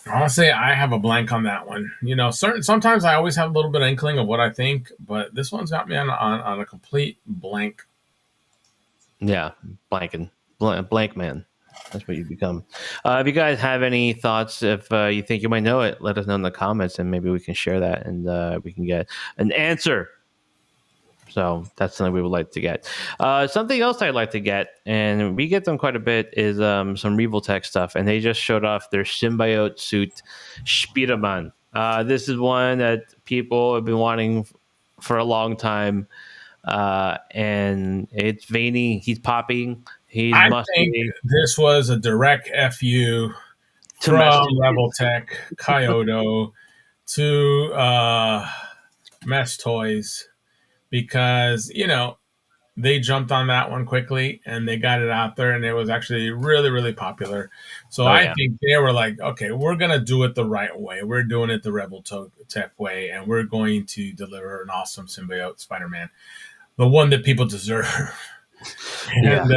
Honestly, I have a blank on that one. Sometimes I always have a little bit of inkling of what I think, but this one's got me on a complete blank. Yeah, blank man. That's what you become. If you guys have any thoughts, if you think you might know it, let us know in the comments, and maybe we can share that, and we can get an answer. So that's something we would like to get. Something else I'd like to get, and we get them quite a bit, is some Revoltech stuff, and they just showed off their symbiote suit, Spiderman. This is one that people have been wanting for a long time. And it's veiny. He's popping. He's musty. I think this was a direct FU from Revoltech, Kyoto to Mesh Toys, because they jumped on that one quickly and they got it out there, and it was actually really, really popular. So I think they were like, okay, we're gonna do it the right way. We're doing it the Revoltech way, and we're going to deliver an awesome symbiote Spider-Man, the one that people deserve. And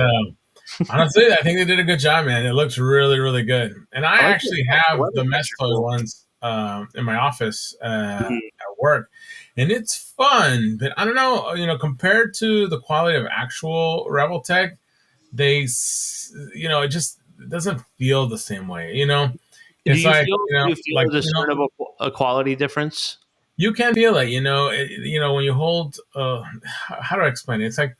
honestly, I think they did a good job, man. It looks really, really good. And I actually have the Mesh Toy ones in my office at work, and it's fun. But I don't know, compared to the quality of actual Revoltech, it just doesn't feel the same way. It's do you feel a discernible quality difference? You can feel it, when you hold. How do I explain it? It's like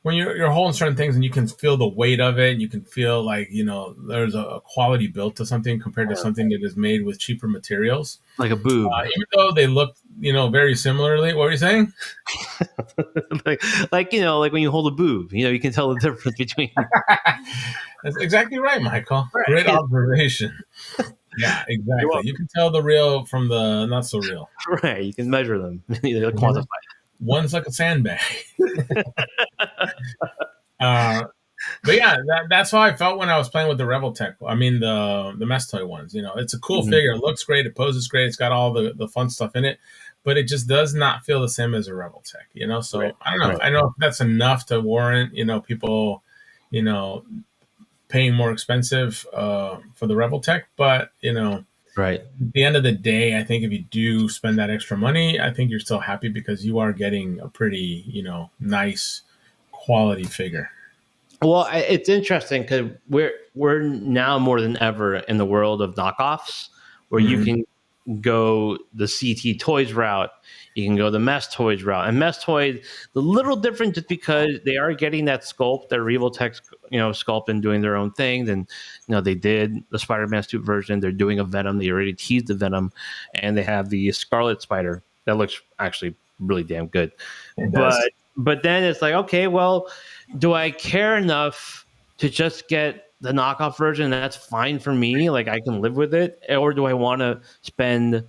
when you're holding certain things, and you can feel the weight of it, and you can feel like there's a quality built to something compared to something that is made with cheaper materials, like a boob. Even though they look very similarly. What were you saying? like when you hold a boob, you can tell the difference between. That's exactly right, Michael. Right. Great observation. Yeah, exactly. You can tell the real from the not so real. Right. You can measure them. Quantify. One's like a sandbag. But yeah, that's how I felt when I was playing with the Revoltech. I mean, the Mesh Toy ones. It's a cool figure. It looks great. It poses great. It's got all the fun stuff in it, but it just does not feel the same as a Revoltech. So right. I don't know. Right. I know if that's enough to warrant people paying more expensive for the Revoltech, but right. At the end of the day, I think if you do spend that extra money, I think you're still happy because you are getting a pretty nice quality figure. Well, it's interesting because we're now more than ever in the world of knockoffs, where you can go the CT Toys route, you can go the Mesh Toys route, and Mesh Toys, the little different just because they are getting that sculpt, that Revoltech, sculpt, and doing their own thing. And they did the Spider-Man suit version. They're doing a Venom. They already teased the Venom, and they have the Scarlet Spider that looks actually really damn good. But then it's like, okay, well, do I care enough to just get the knockoff version? That's fine for me. Like, I can live with it. Or do I want to spend,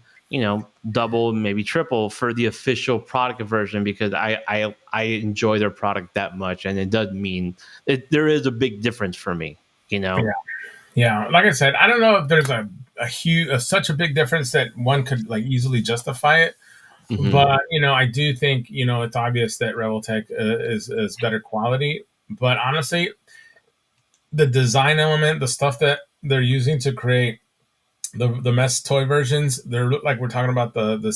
double, maybe triple for the official product version because I enjoy their product that much, and it does mean there is a big difference for me. Yeah. Like I said, I don't know if there's a huge, such a big difference that one could like easily justify it. But I do think it's obvious that Revoltech is better quality. But honestly, the design element, the stuff that they're using to create the Mesh Toy versions, they're like we're talking about the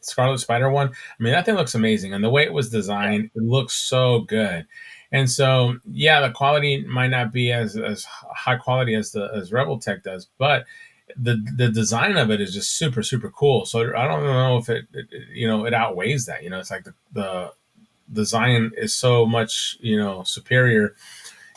Scarlet Spider one. I mean, that thing looks amazing, and the way it was designed, it looks so good. And so, yeah, the quality might not be as high quality as Revoltech does, but the design of it is just super, super cool. So I don't know if it outweighs that. It's like the design is so much superior,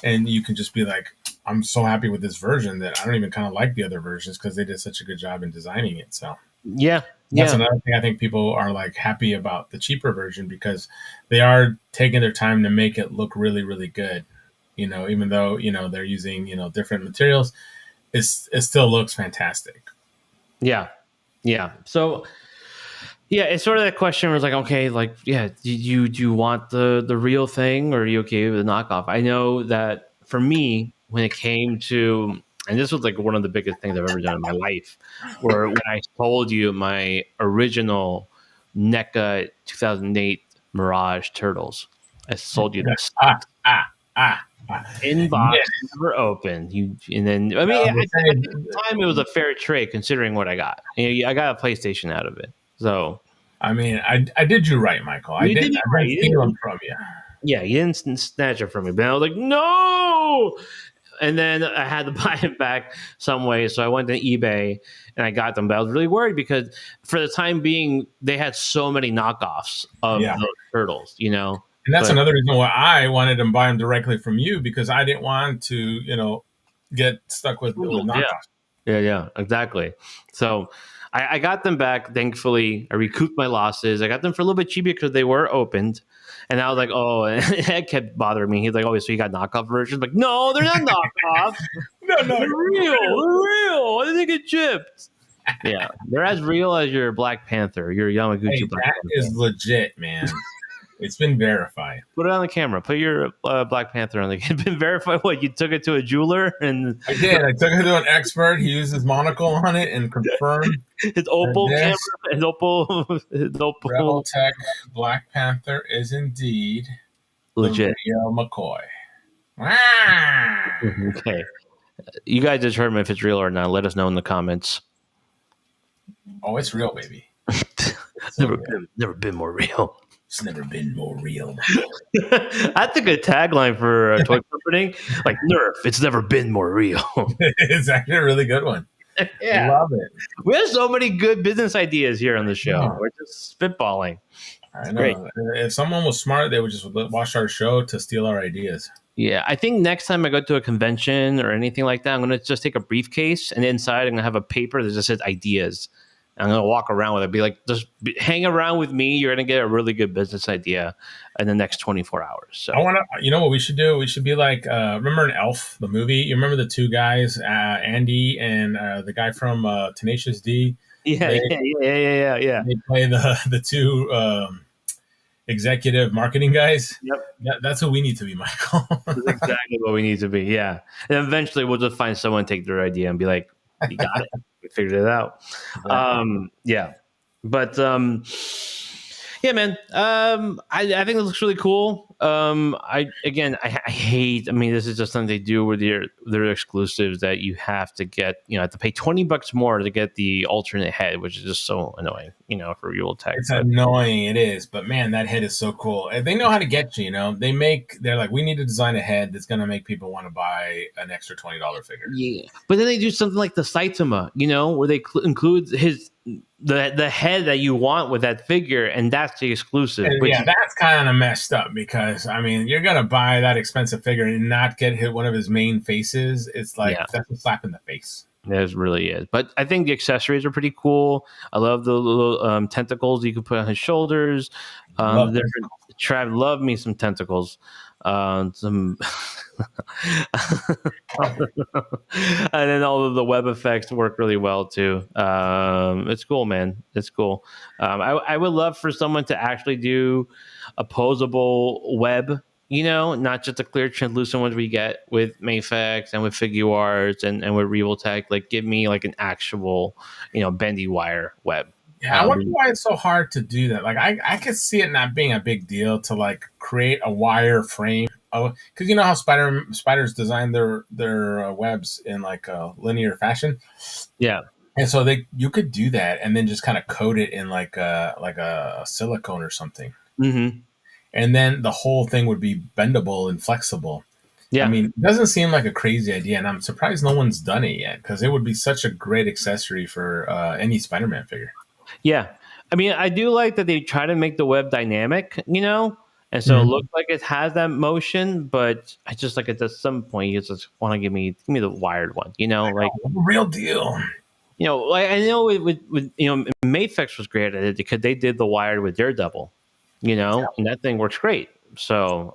and you can just be like, I'm so happy with this version that I don't even kind of like the other versions because they did such a good job in designing it. So Yeah. That's Yeah. another thing I think people are like happy about the cheaper version because they are taking their time to make it look really, really good. Even though, they're using, different materials, it still looks fantastic. Yeah. Yeah. So yeah, it's sort of that question where it's like, okay, like, yeah, do you want the real thing, or are you okay with the knockoff? I know that for me, when it came to, and this was like one of the biggest things I've ever done in my life, where when I sold you my original NECA 2008 Mirage Turtles, I sold you this Ah, ah, ah, ah. inbox, Yeah. never opened. And then I mean, No, I think at the time it was a fair trade considering what I got. I got a PlayStation out of it, so. I mean, I did you right, Michael. I You did didn't it I right. didn't steal them from you. Yeah, you didn't snatch it from me. But I was like, no. And then I had to buy it back some way. So I went to eBay and I got them. But I was really worried because for the time being, they had so many knockoffs of Yeah. those turtles, And that's But another reason why I wanted to buy them directly from you because I didn't want to, get stuck with yeah, knockoffs. yeah, exactly. So I got them back. Thankfully, I recouped my losses. I got them for a little bit cheaper because they were opened. And I was like, oh, and it kept bothering me. He's like, oh, so you got knockoff versions? I'm like, no, they're not knockoffs. No, They're real. They're real. I didn't get chipped. Yeah, they're as real as your Black Panther, your Yamaguchi hey, Black that Panther. is legit, man. It's been verified. Put it on the camera. Put your Black Panther on the camera. It's been verified. What, you took it to a jeweler and I did. I took it to an expert. He used his monocle on it and confirmed his Opal camera, this his Opal Rebel Tech Black Panther is indeed legit. the real McCoy. Ah! Okay, you guys determine if it's real or not. Let us know in the comments. Oh, it's real, baby. Never been more real. It's never been more real. That's a good tagline for a toy company. Like Nerf, it's never been more real. It's actually a really good one. Yeah. Love it. We have so many good business ideas here on the show. Yeah. We're just spitballing. I know. Great. If someone was smart, they would just watch our show to steal our ideas. Yeah, I think next time I go to a convention or anything like that, I'm going to just take a briefcase and inside I'm going to have a paper that just says ideas. I'm going to walk around with it. Be like, hang around with me. You're going to get a really good business idea in the next 24 hours. So I want to, you know what we should do? We should be like, remember in Elf, the movie? You remember the two guys, Andy and the guy from Tenacious D? Yeah. They play the two executive marketing guys. Yep. That's who we need to be, Michael. That's exactly what we need to be. Yeah. And eventually we'll just find someone, take their idea and be like, you got it. We figured it out. Yeah. But yeah, man. I think it looks really cool. I hate. I mean, this is just something they do with their exclusives that you have to get. You have to pay $20 more to get the alternate head, which is just so annoying. For Real Tech. It's annoying, it is, but man, that head is so cool. And they know how to get you. They're like, we need to design a head that's going to make people want to buy an extra $20 figure. Yeah, but then they do something like the Saitama, where they include the head that you want with that figure, and that's the exclusive. Yeah, that's kind of messed up because I mean, you're gonna buy that expensive figure and not get hit one of his main faces. It's like that's a slap in the face. It really is. But I think the accessories are pretty cool. I love the little tentacles you can put on his shoulders. Trav loved me some tentacles. Some and then all of the web effects work really well too. It's cool, man. It's cool. I would love for someone to actually do a posable web, not just the clear translucent ones we get with Mafex and with Figuarts and with Real Tech. Like, give me like an actual, bendy wire web. Yeah, I wonder why it's so hard to do that. Like, I could see it not being a big deal to like create a wire frame. Because you know how spiders design their webs in like a linear fashion. Yeah, and so you could do that and then just kind of coat it in like a silicone or something. Mm-hmm. And then the whole thing would be bendable and flexible. Yeah, I mean, it doesn't seem like a crazy idea, and I'm surprised no one's done it yet because it would be such a great accessory for any Spider-Man figure. Yeah. I mean, I do like that they try to make the web dynamic, and so it looks like it has that motion, but I just like at some point you just want to give me the wired one, like real deal. like I know with Mayfix was great at it because they did the Wired with Daredevil, and that thing works great. So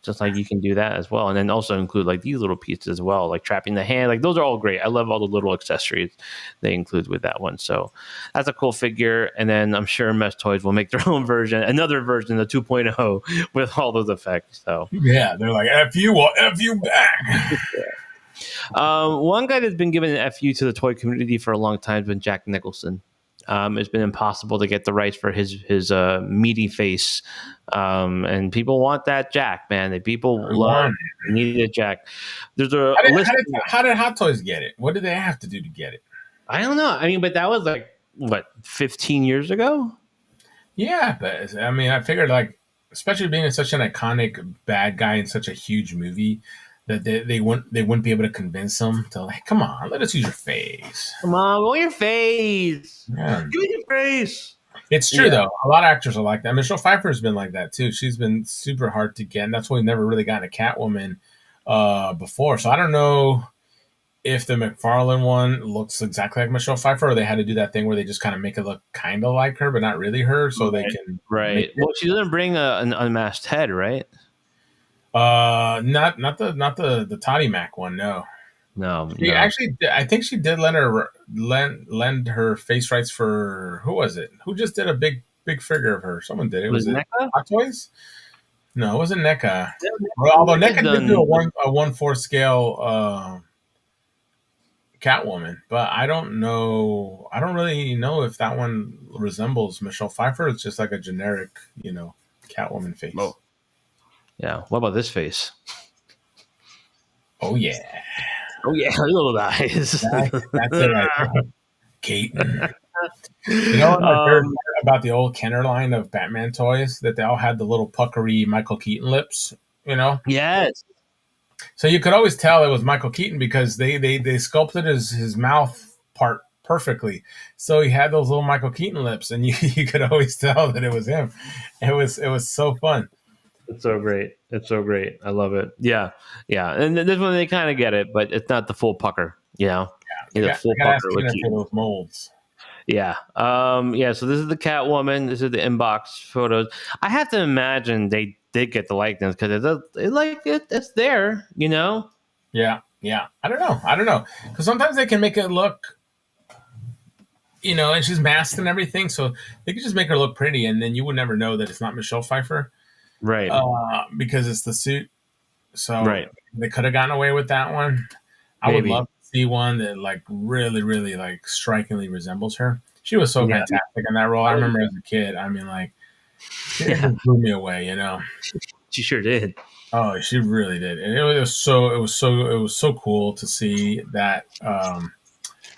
just like you can do that as well, and then also include like these little pieces as well, like trapping the hand. Like those are all great. I love all the little accessories they include with that one. So that's a cool figure. And then I'm sure Mesh Toys will make their own version, another version, the 2.0 with all those effects. So yeah, they're like F you back. One guy that's been giving an FU to the toy community for a long time has been Jack Nicholson. It's been impossible to get the rights for his meaty face, and people want that Jack, man. Need a Jack. There's a list. How did Hot Toys get it? What did they have to do to get it? I don't know. I mean, but that was like what 15 years ago. Yeah, but I mean, I figured like, especially being such an iconic bad guy in such a huge movie, that they wouldn't be able to convince him to like, come on, let us use your face. Come on, go your face. Yeah. Give me your face. It's true though. A lot of actors are like that. Michelle Pfeiffer has been like that too. She's been super hard to get, and that's why we've never really gotten a Catwoman before. So I don't know if the McFarlane one looks exactly like Michelle Pfeiffer, or they had to do that thing where they just kind of make it look kind of like her, but not really her, so they can. Right. Well, she doesn't bring an unmasked head, right? Not the Toddy Mac one. No. Actually, I think she did lend her face rights for, who was it? Who just did a big figure of her? Someone did. Was it NECA? Hot Toys? No, it wasn't NECA. Although NECA did do a 1/4 scale Catwoman, but I don't know. I don't really know if that one resembles Michelle Pfeiffer. It's just like a generic, Catwoman face. Oh. Yeah. What about this face? Oh yeah. Oh yeah, little eyes. That's it right there. Keaton. You know what I heard about the old Kenner line of Batman toys? That they all had the little puckery Michael Keaton lips, Yes. So you could always tell it was Michael Keaton because they sculpted his mouth part perfectly. So he had those little Michael Keaton lips, and you could always tell that it was him. It was so fun. It's so great. It's so great. I love it. Yeah. Yeah. And this one they kind of get it, but it's not the full pucker, Yeah. Full pucker with for those molds. Yeah. So this is the Catwoman. This is the inbox photos. I have to imagine they did get the likeness because it's there, Yeah. Yeah. I don't know. Because sometimes they can make it look, and she's masked and everything. So they can just make her look pretty, and then you would never know that it's not Michelle Pfeiffer. Right. Because it's the suit. So they could have gotten away with that one. I would love to see one that like really, really like strikingly resembles her. She was so fantastic in that role. I remember as a kid. I mean, like, it blew me away, She sure did. Oh, she really did. And it was so cool to see that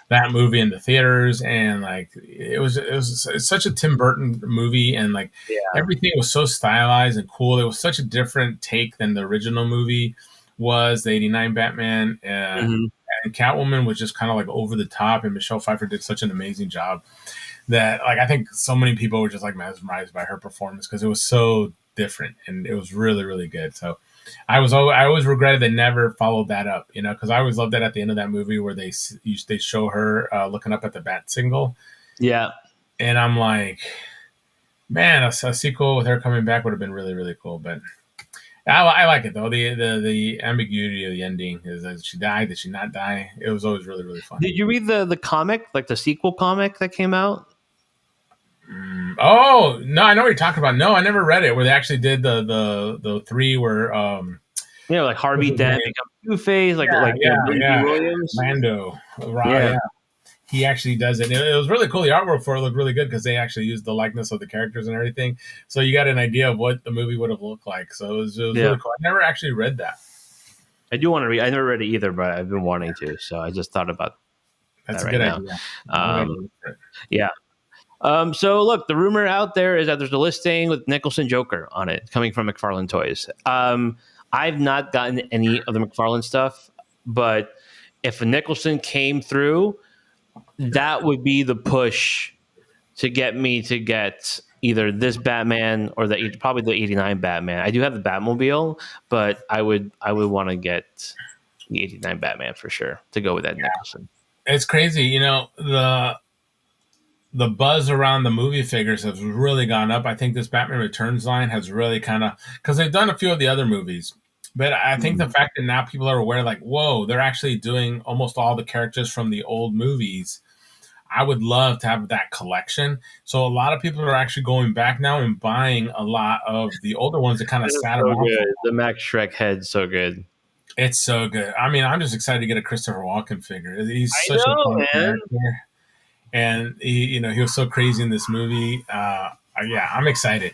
that movie in the theaters, and like it's such a Tim Burton movie, and like everything was so stylized and cool. It was such a different take than the original movie was, the '89 Batman, and Catwoman was just kind of like over the top, and Michelle Pfeiffer did such an amazing job that like I think so many people were just like mesmerized by her performance because it was so different and it was really, really good. So I always regretted they never followed that up, because I always loved that at the end of that movie where they show her looking up at the bat signal. Yeah. And I'm like, man, a sequel with her coming back would have been really, really cool. But I like it though. The ambiguity of the ending is that she died, did she not die? It was always really, really fun. Did you read the comic, like the sequel comic that came out? Oh no, I know what you're talking about. No, I never read it. Where they actually did the three where like Harvey Dent becomes Two-Face, Williams, Lando, yeah. He actually does it. It was really cool. The artwork for it looked really good because they actually used the likeness of the characters and everything. So you got an idea of what the movie would have looked like. So it was really cool. I never actually read that. I do want to read. I never read it either, but I've been wanting to. So I just thought about that's a good idea. Yeah. So look, the rumor out there is that there's a listing with Nicholson Joker on it coming from McFarlane Toys. I've not gotten any of the McFarlane stuff, but if a Nicholson came through, that would be the push to get me to get either this Batman or probably the '89 Batman. I do have the Batmobile, but I would want to get the '89 Batman for sure to go with that Nicholson. It's crazy. The buzz around the movie figures has really gone up. I think this Batman Returns line has really kind of, because they've done a few of the other movies, but I think the fact that now people are aware, like, whoa, they're actually doing almost all the characters from the old movies. I would love to have that collection. So a lot of people are actually going back now and buying a lot of the older ones that kind of It's sat so around for. good. The Max Shrek head's so good. It's so good. I mean, I'm just excited to get a Christopher Walken figure. He's I such a know, fun man. character, and he was so crazy in this movie. Yeah, I'm excited.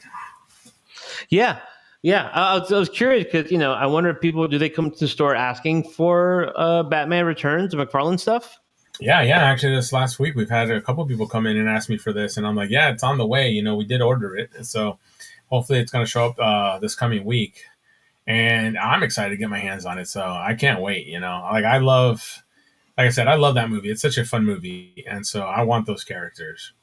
Yeah. Yeah. I was curious because, I wonder if people, do they come to the store asking for Batman Returns, McFarlane stuff? Yeah, yeah. Actually, this last week we've had a couple people come in and ask me for this, and I'm like, yeah, it's on the way. We did order it, so hopefully it's going to show up this coming week. And I'm excited to get my hands on it, so I can't wait. Like I said, I love that movie. It's such a fun movie, and so I want those characters.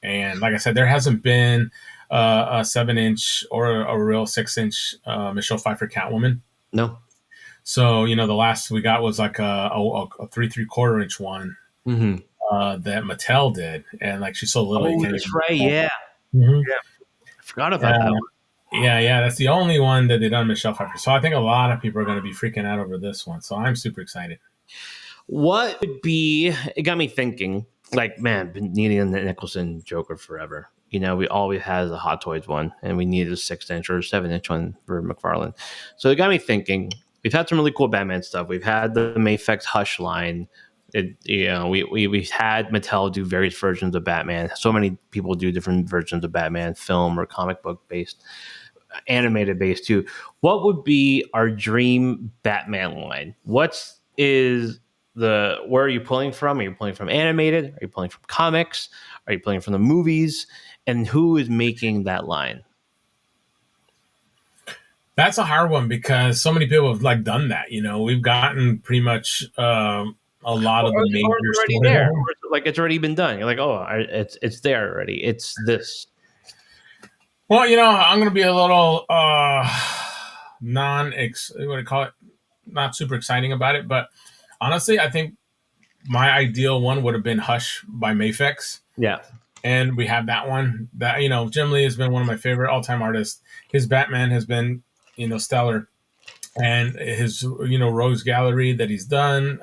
And like I said, there hasn't been a 7-inch or a real 6-inch Michelle Pfeiffer Catwoman. No. So the last we got was like a 3 3/4 inch one Mm-hmm. that Mattel did, and like she's so little. You Oh, can't that's even. right. Yeah. Mhm. Yeah. I forgot about that one. Yeah. That's the only one that they done Michelle Pfeiffer. So I think a lot of people are going to be freaking out over this one. So I'm super excited. What would be, it got me thinking, like, man, been needing a Nicholson Joker forever. We always had the Hot Toys one, and we needed a 6-inch or a 7-inch one for McFarlane. So it got me thinking. We've had some really cool Batman stuff. We've had the Mafex Hush line. We've had Mattel do various versions of Batman. So many people do different versions of Batman, film or comic book based, animated based too. What would be our dream Batman line? Where are you pulling from? Are you pulling from animated? Are you pulling from comics? Are you pulling from the movies? And who is making that line? That's a hard one because so many people have like done that. We've gotten pretty much a lot of the Or major it's already there. storylines. Or it's already been done. You're like, oh, it's there already. It's this. Well, I'm going to be a little what do you call it? Not super exciting about it, but honestly, I think my ideal one would have been Hush by Mafex. Yeah. And we have that one. That Jim Lee has been one of my favorite all-time artists. His Batman has been, stellar, and his Rose Gallery that he's done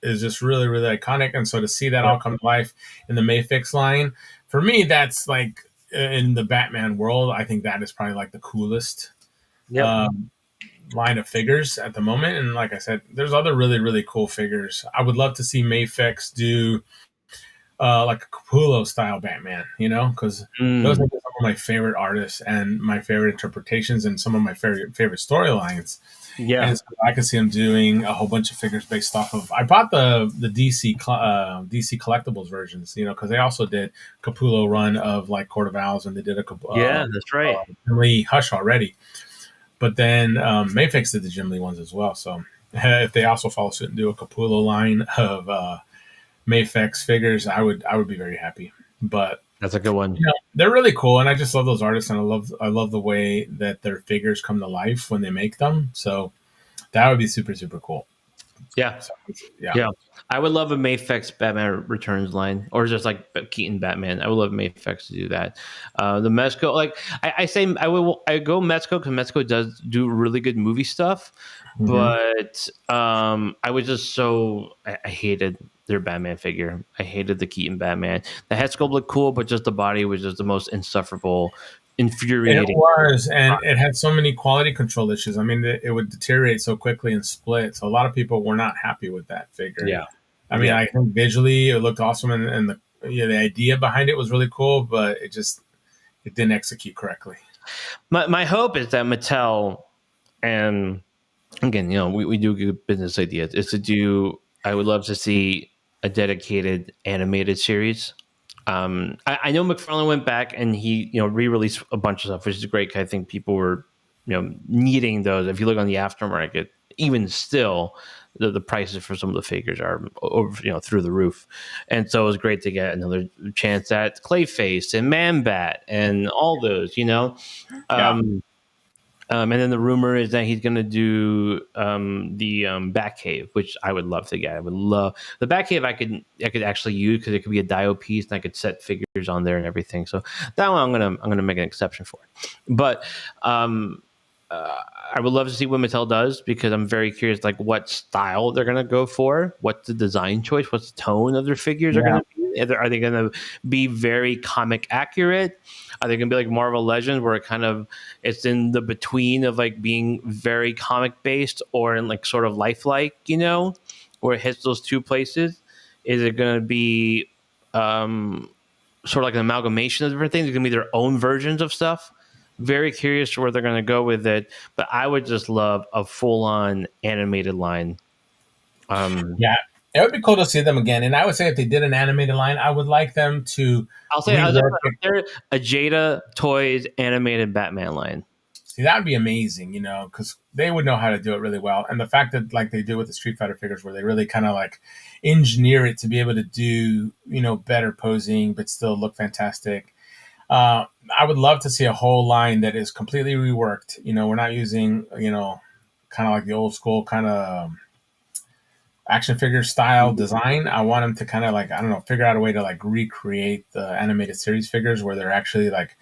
is just really, really iconic. And so to see that all come to life in the Mafex line, for me, that's like in the Batman world, I think that is probably like the coolest line of figures at the moment. And like I said, there's other really, really cool figures. I would love to see Mafex do like a Capullo style Batman, because those are some of my favorite artists and my favorite interpretations and some of my favorite storylines. Yeah. And so I could see him doing a whole bunch of figures based off of. I bought the DC collectibles versions, because they also did Capullo run of like Court of Owls, and they did a that's right. Jim Lee Hush already. But then Mafex did the Jim Lee ones as well. So if they also follow suit and do a Capullo line of Mafex figures, I would be very happy. But that's a good one. They're really cool, and I just love those artists, and I love the way that their figures come to life when they make them. So that would be super, super cool. Yeah. So, yeah. I would love a Mafex Batman Returns line, or just like Keaton Batman. I would love Mafex to do that. The Mezco, like I go Mezco because Mezco does do really good movie stuff, but I was just I hated their Batman figure. I hated the Keaton Batman. The head sculpt looked cool, but just the body was just the most insufferable, infuriating. It was, and it had so many quality control issues. I mean, it would deteriorate so quickly and split. So a lot of people were not happy with that figure. Yeah. I mean, I think visually it looked awesome, and the idea behind it was really cool, but it didn't execute correctly. My hope is that Mattel, and again, we do good business ideas, is to do. I would love to see a dedicated animated series. I know McFarlane went back and he re-released a bunch of stuff, which is great. I think people were needing those. If you look on the aftermarket, even still, the prices for some of the figures are over through the roof, and so it was great to get another chance at Clayface and Man-Bat and all those. And then the rumor is that he's going to do the Batcave, which I would love to get. I would love the Batcave. I could actually use because it could be a Dio piece, and I could set figures on there and everything. So that one I'm gonna make an exception for. But I would love to see what Mattel does because I'm very curious, like what style they're gonna go for, what's the design choice, what's the tone of their figures are gonna be. Are they gonna be very comic accurate? Are they gonna be like Marvel Legends, where it's in the between of like being very comic based or in like sort of lifelike, where it hits those two places? Is it gonna be sort of like an amalgamation of different things? It's gonna be their own versions of stuff. Very curious to where they're going to go with it, but I would just love a full-on animated line. Yeah, it would be cool to see them again. And I would say if they did an animated line, I would like them to. I'll say a Jada Toys animated Batman line. See, that would be amazing, because they would know how to do it really well. And the fact that like they do with the Street Fighter figures, where they really kind of like engineer it to be able to do better posing but still look fantastic. I would love to see a whole line that is completely reworked. We're not using, kind of like the old school kind of action figure style design. I want them to kind of like, I don't know, figure out a way to like recreate the animated series figures where they're actually like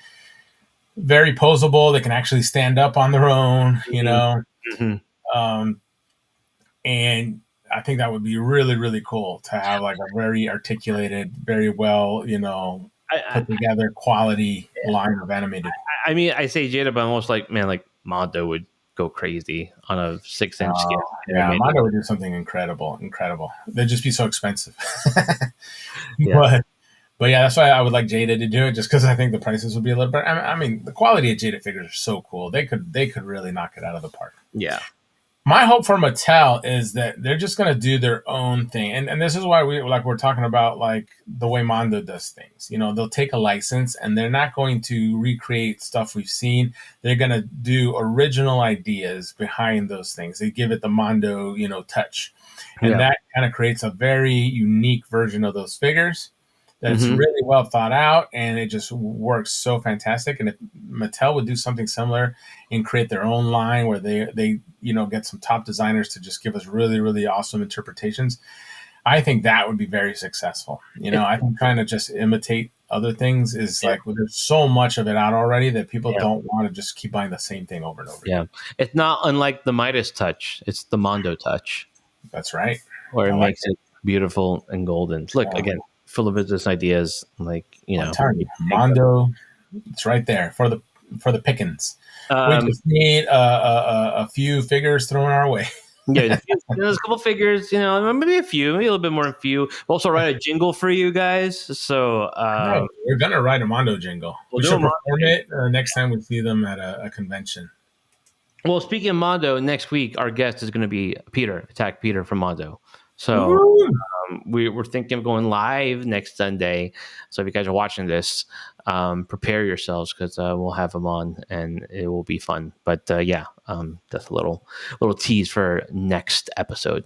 very posable. They can actually stand up on their own, and I think that would be really, really cool to have like a very articulated, very well, put together quality line of animated. I mean, I say Jada, but I'm almost like, man, like Mondo would go crazy on a 6-inch scale. Yeah, Mondo would do something incredible. They'd just be so expensive. But yeah, that's why I would like Jada to do it, just because I think the prices would be a little better. I mean, the quality of Jada figures are so cool. They could really knock it out of the park. Yeah. My hope for Mattel is that they're just going to do their own thing. And this is why we're talking about like the way Mondo does things. They'll take a license and they're not going to recreate stuff we've seen. They're going to do original ideas behind those things. They give it the Mondo, touch. And that kind of creates a very unique version of those figures that's really well thought out, and it just works so fantastic. And if Mattel would do something similar and create their own line where they get some top designers to just give us really, really awesome interpretations, I think that would be very successful. I think trying to just imitate other things is like, well, there's so much of it out already that people don't want to just keep buying the same thing over and over again. It's not unlike the Midas touch. It's the Mondo touch. That's right. Where it makes it beautiful and golden. Look, again, full of business ideas, like Mondo, it's right there for the pickings. We just need a few figures thrown our way. There's a couple figures, maybe a few, maybe a little bit more than a few. We'll also write a jingle for you guys. So we're gonna write a Mondo jingle. We should perform it next time we see them at a convention. Well, speaking of Mondo, next week our guest is going to be Attack Peter from Mondo. So we're thinking of going live next Sunday. So if you guys are watching this, prepare yourselves because we'll have him on and it will be fun. But that's a little tease for next episode.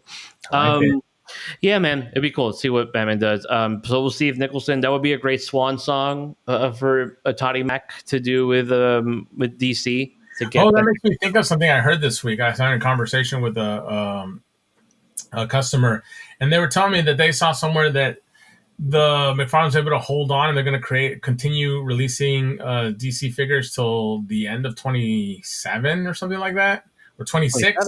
Yeah, man, it'd be cool to see what Batman does. So we'll see if Nicholson. That would be a great swan song for Toddy Mac to do with DC. That makes me think of something I heard this week. I was having a conversation with a customer, and they were telling me that they saw somewhere that the McFarlane's able to hold on, and they're going to continue releasing DC figures till the end of 27 or something like that, or 26.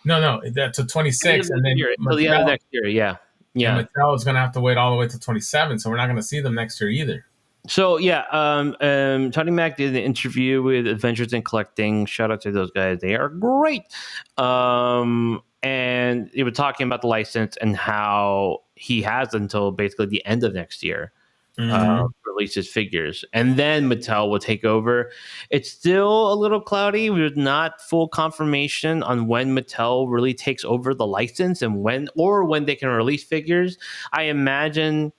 No, that's to 26, and then till the end of next year. Yeah. Mattel is going to have to wait all the way to 27, so we're not going to see them next year either. So Tony Mac did an interview with Adventures in Collecting. Shout out to those guys; they are great. And he was talking about the license and how he has until basically the end of next year to release his figures, and then Mattel will take over. It's still a little cloudy. There's not full confirmation on when Mattel really takes over the license and when they can release figures. I imagine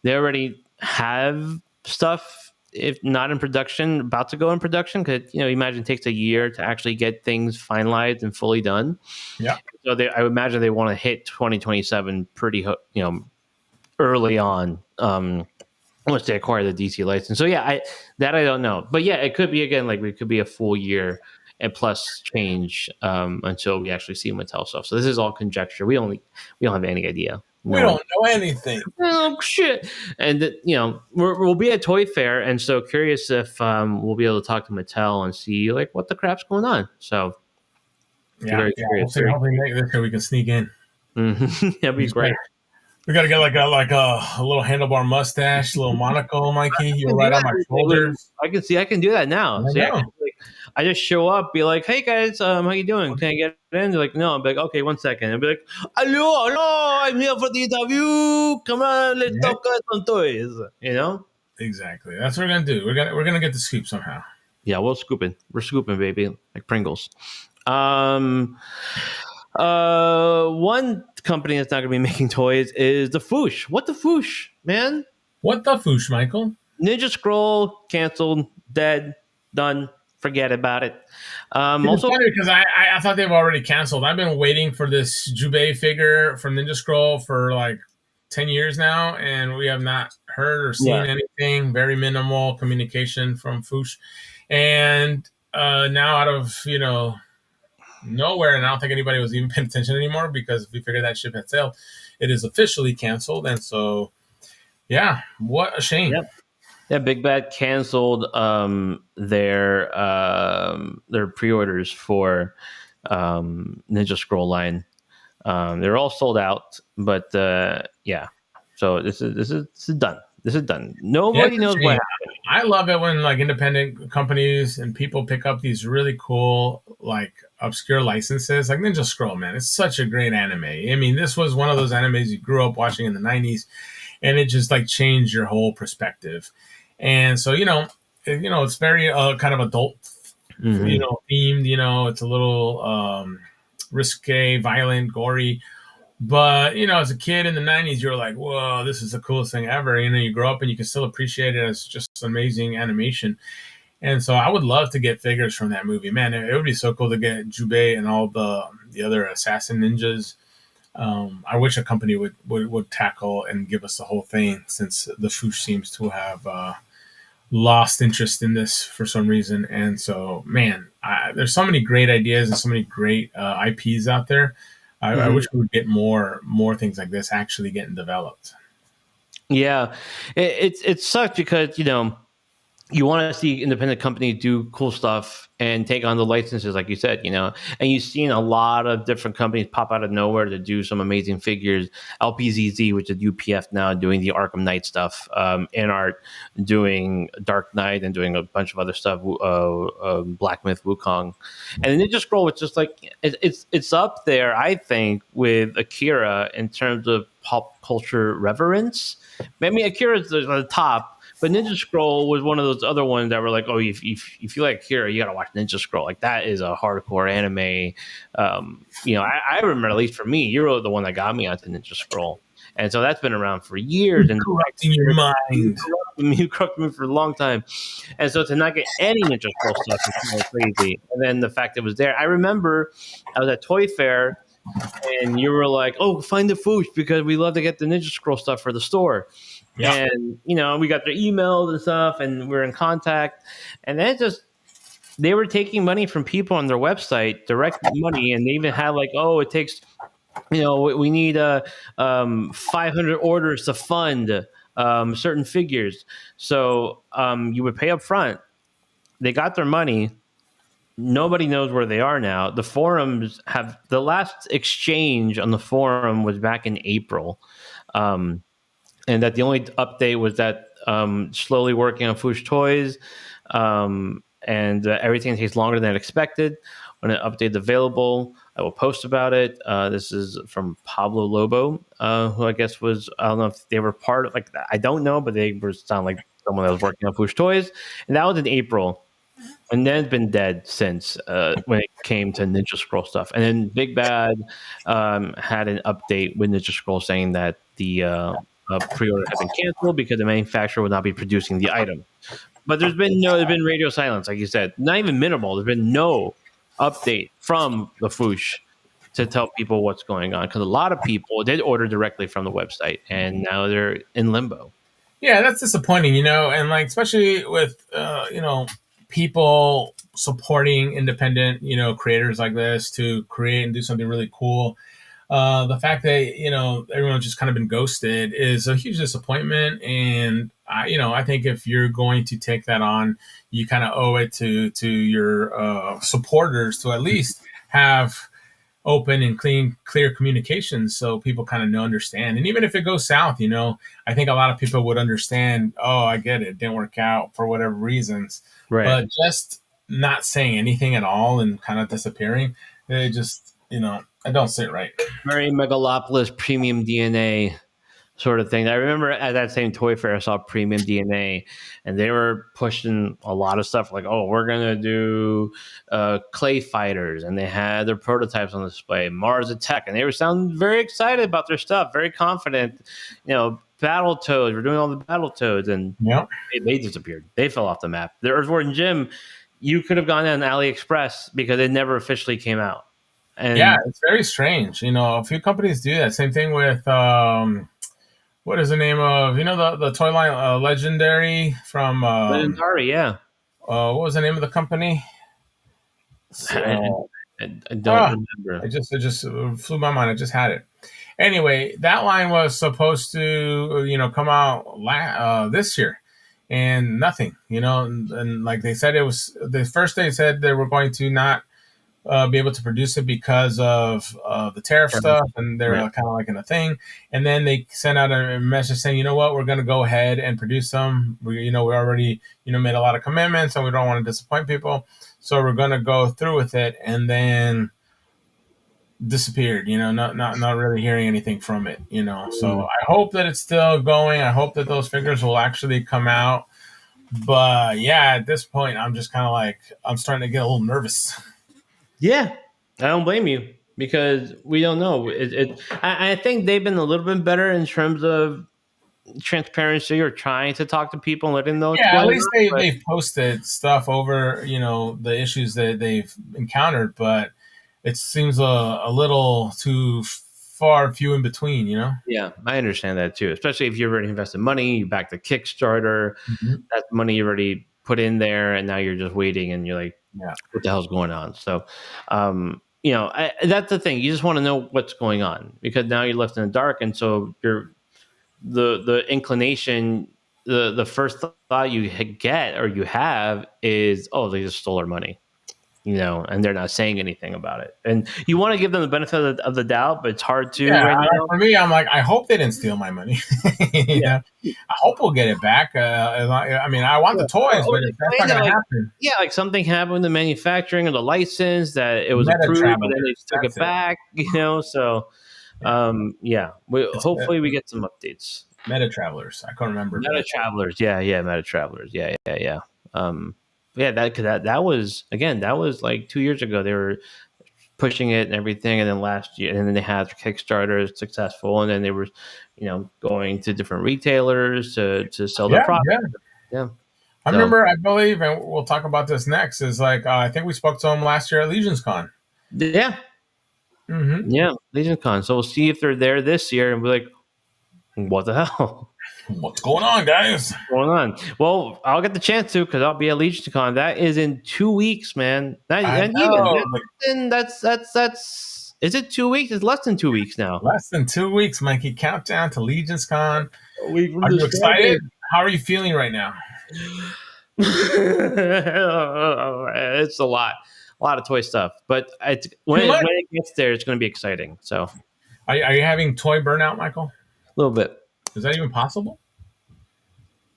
they already have stuff, if not in production, about to go in production, because imagine it takes a year to actually get things finalized and fully done. Yeah. So I would imagine they want to hit 2027 pretty early on once they acquire the DC license. So I don't know, but it could be again, like it could be a full year and plus change until we actually see Mattel stuff. So this is all conjecture. We don't have any idea. We don't know anything. Oh shit! And we'll be at Toy Fair, and so curious if we'll be able to talk to Mattel and see like what the crap's going on. So yeah, we'll see. Hopefully, this year we can sneak in. That'd be great. We gotta get like a little handlebar mustache, little monocle, Mikey. You're right on my shoulders. I can do that now. I just show up, be like, "Hey guys, how you doing? Can I get in?" They're like, "No." I'm like, "Okay, 1 second." I'll be like, "Hello, I'm here for the interview. Come on, let's talk some toys." Exactly. That's what we're gonna do. We're gonna get the scoop somehow. Yeah, we're scooping, baby, like Pringles. One company that's not going to be making toys is the FWOOSH. What the FWOOSH, man? What the FWOOSH, Michael? Ninja Scroll canceled, dead, done. Forget about it. It's funny because I thought they've already canceled. I've been waiting for this Jubei figure from Ninja Scroll for like 10 years now, and we have not heard or seen anything. Very minimal communication from FWOOSH. And now out of, nowhere, and I don't think anybody was even paying attention anymore because we figured that ship had sailed. It is officially canceled, and so what a shame. Yep. Yeah, Big Bad canceled their pre-orders for Ninja Scroll line. They're all sold out, but so this is done. This is done. Nobody knows what happened. I love it when like independent companies and people pick up these really cool like obscure licenses, like Ninja Scroll. Man, it's such a great anime. I mean, this was one of those animes you grew up watching in the 90s, and it just like changed your whole perspective. And so it's very kind of adult, themed. It's a little risque, violent, gory. But, as a kid in the 90s, you're like, whoa, this is the coolest thing ever. You grow up and you can still appreciate it as just amazing animation. And so I would love to get figures from that movie. Man, it would be so cool to get Jubei and all the other assassin ninjas. I wish a company would tackle and give us the whole thing, since the FWOOSH seems to have lost interest in this for some reason. And so, man, there's so many great ideas and so many great IPs out there. I wish we would get more things like this actually getting developed. Yeah, it sucks because you want to see independent companies do cool stuff and take on the licenses, like you said, and you've seen a lot of different companies pop out of nowhere to do some amazing figures. LPZZ, which is UPF now, doing the Arkham Knight stuff, InArt doing Dark Knight and doing a bunch of other stuff, Black Myth Wukong. And the Ninja Scroll was just like, it's up there, I think, with Akira in terms of pop culture reverence. I mean, Akira's on the top, but Ninja Scroll was one of those other ones that were like, oh, if you like Akira, you got to watch Ninja Scroll. Like, that is a hardcore anime. I remember, at least for me, you're the one that got me onto Ninja Scroll. And so that's been around for years. And corrupting your mind. You corrupted me for a long time. And so to not get any Ninja Scroll stuff is kind of crazy. And then the fact it was there. I remember I was at Toy Fair, and you were like, oh, find the FWOOSH because we love to get the Ninja Scroll stuff for the store. Yeah. And, we got their emails and stuff, and we're in contact. And then they were taking money from people on their website, direct money. And they even had like, oh, it takes, we need 500 orders to fund certain figures. So you would pay up front. They got their money. Nobody knows where they are now. The forums the last exchange on the forum was back in April. And that the only update was that slowly working on FWOOSH toys, and everything takes longer than expected. When an update is available, I will post about it. This is from Pablo Lobo, who I guess was, I don't know if they were part of, like, I don't know, but they were sound like someone that was working on FWOOSH toys. And that was in April. And then it's been dead since when it came to Ninja Scroll stuff. And then Big Bad had an update with Ninja Scroll saying that the pre-order had been canceled because the manufacturer would not be producing the item. But there's been radio silence, like you said, not even minimal. There's been no update from the FWOOSH to tell people what's going on, because a lot of people did order directly from the website, and now they're in limbo. Yeah, that's disappointing, and like especially with people supporting independent, creators like this to create and do something really cool. The fact that everyone's just kind of been ghosted is a huge disappointment, and I think if you're going to take that on, you kind of owe it to your supporters to at least have open and clear communications, so people kind of understand. And even if it goes south, I think a lot of people would understand. Oh, I get it didn't work out for whatever reasons, Right. but just not saying anything at all and kind of disappearing, it just I don't sit right. Very Megalopolis Premium DNA sort of thing. I remember at that same toy fair, I saw Premium DNA, and they were pushing a lot of stuff like, "Oh, we're gonna do clay fighters," and they had their prototypes on display, Mars Attack, and they were sounding very excited about their stuff, very confident. Battle Toads, we're doing all the Battle Toads, and they disappeared. They fell off the map. The Earthworm Jim, you could have gone on AliExpress because it never officially came out. And yeah, it's very strange. A few companies do that. Same thing with what is the name of the toy line Legendary from Legendary, yeah. What was the name of the company? I don't remember. It just flew my mind. I just had it. Anyway, that line was supposed to come out this year, and nothing. And like they said, it was the first they said they were going to not be able to produce it because of the tariff stuff, and they're kind of like in a thing. And then they sent out a message saying, you know what, we're going to go ahead and produce them. We already made a lot of commitments, and we don't want to disappoint people, so we're going to go through with it. And then disappeared. Not really hearing anything from it. So I hope that it's still going. I hope that those figures will actually come out. But yeah, at this point, I'm just kind of like I'm starting to get a little nervous. Yeah, I don't blame you because we don't know. I think they've been a little bit better in terms of transparency or trying to talk to people and letting them know. Yeah, at least they've posted stuff over the issues that they've encountered, but it seems a little too few in between. Yeah, I understand that too. Especially if you've already invested money, you back the Kickstarter, that's money you already put in there, and now you're just waiting, and you're like, yeah, what the hell's going on? So, that's the thing. You just want to know what's going on because now you're left in the dark, and so the inclination, the first thought you get or you have is, oh, they just stole our money, and they're not saying anything about it. And you want to give them the benefit of the doubt, but it's hard to. Yeah, right now. for me, I'm like, I hope they didn't steal my money. I hope we'll get it back. I mean, I want the toys, but if that's not going to happen. Yeah, like something happened with the manufacturing of the license that it was approved, but then they took it back. So, hopefully we get some updates. Meta Travelers, I can't remember. Meta Travelers, Meta Travelers, yeah. That was like 2 years ago. They were pushing it and everything, and then last year, and then they had Kickstarter successful, and then they were, going to different retailers to sell their product. Yeah. I remember, I believe, and we'll talk about this next. Is like I think we spoke to them last year at Legion's Con. Yeah. Mm-hmm. Yeah, Legion's Con. So we'll see if they're there this year, and we're like, what the hell? What's going on, guys? What's going on? Well, I'll get the chance to because I'll be at Legion Con. That is in 2 weeks, man. That's is it 2 weeks? It's less than 2 weeks now. Less than 2 weeks, Mikey. Countdown to Legion's Con. Are you excited? How are you feeling right now? It's a lot of toy stuff, but when it gets there, it's going to be exciting. So, are you having toy burnout, Michael? A little bit. Is that even possible?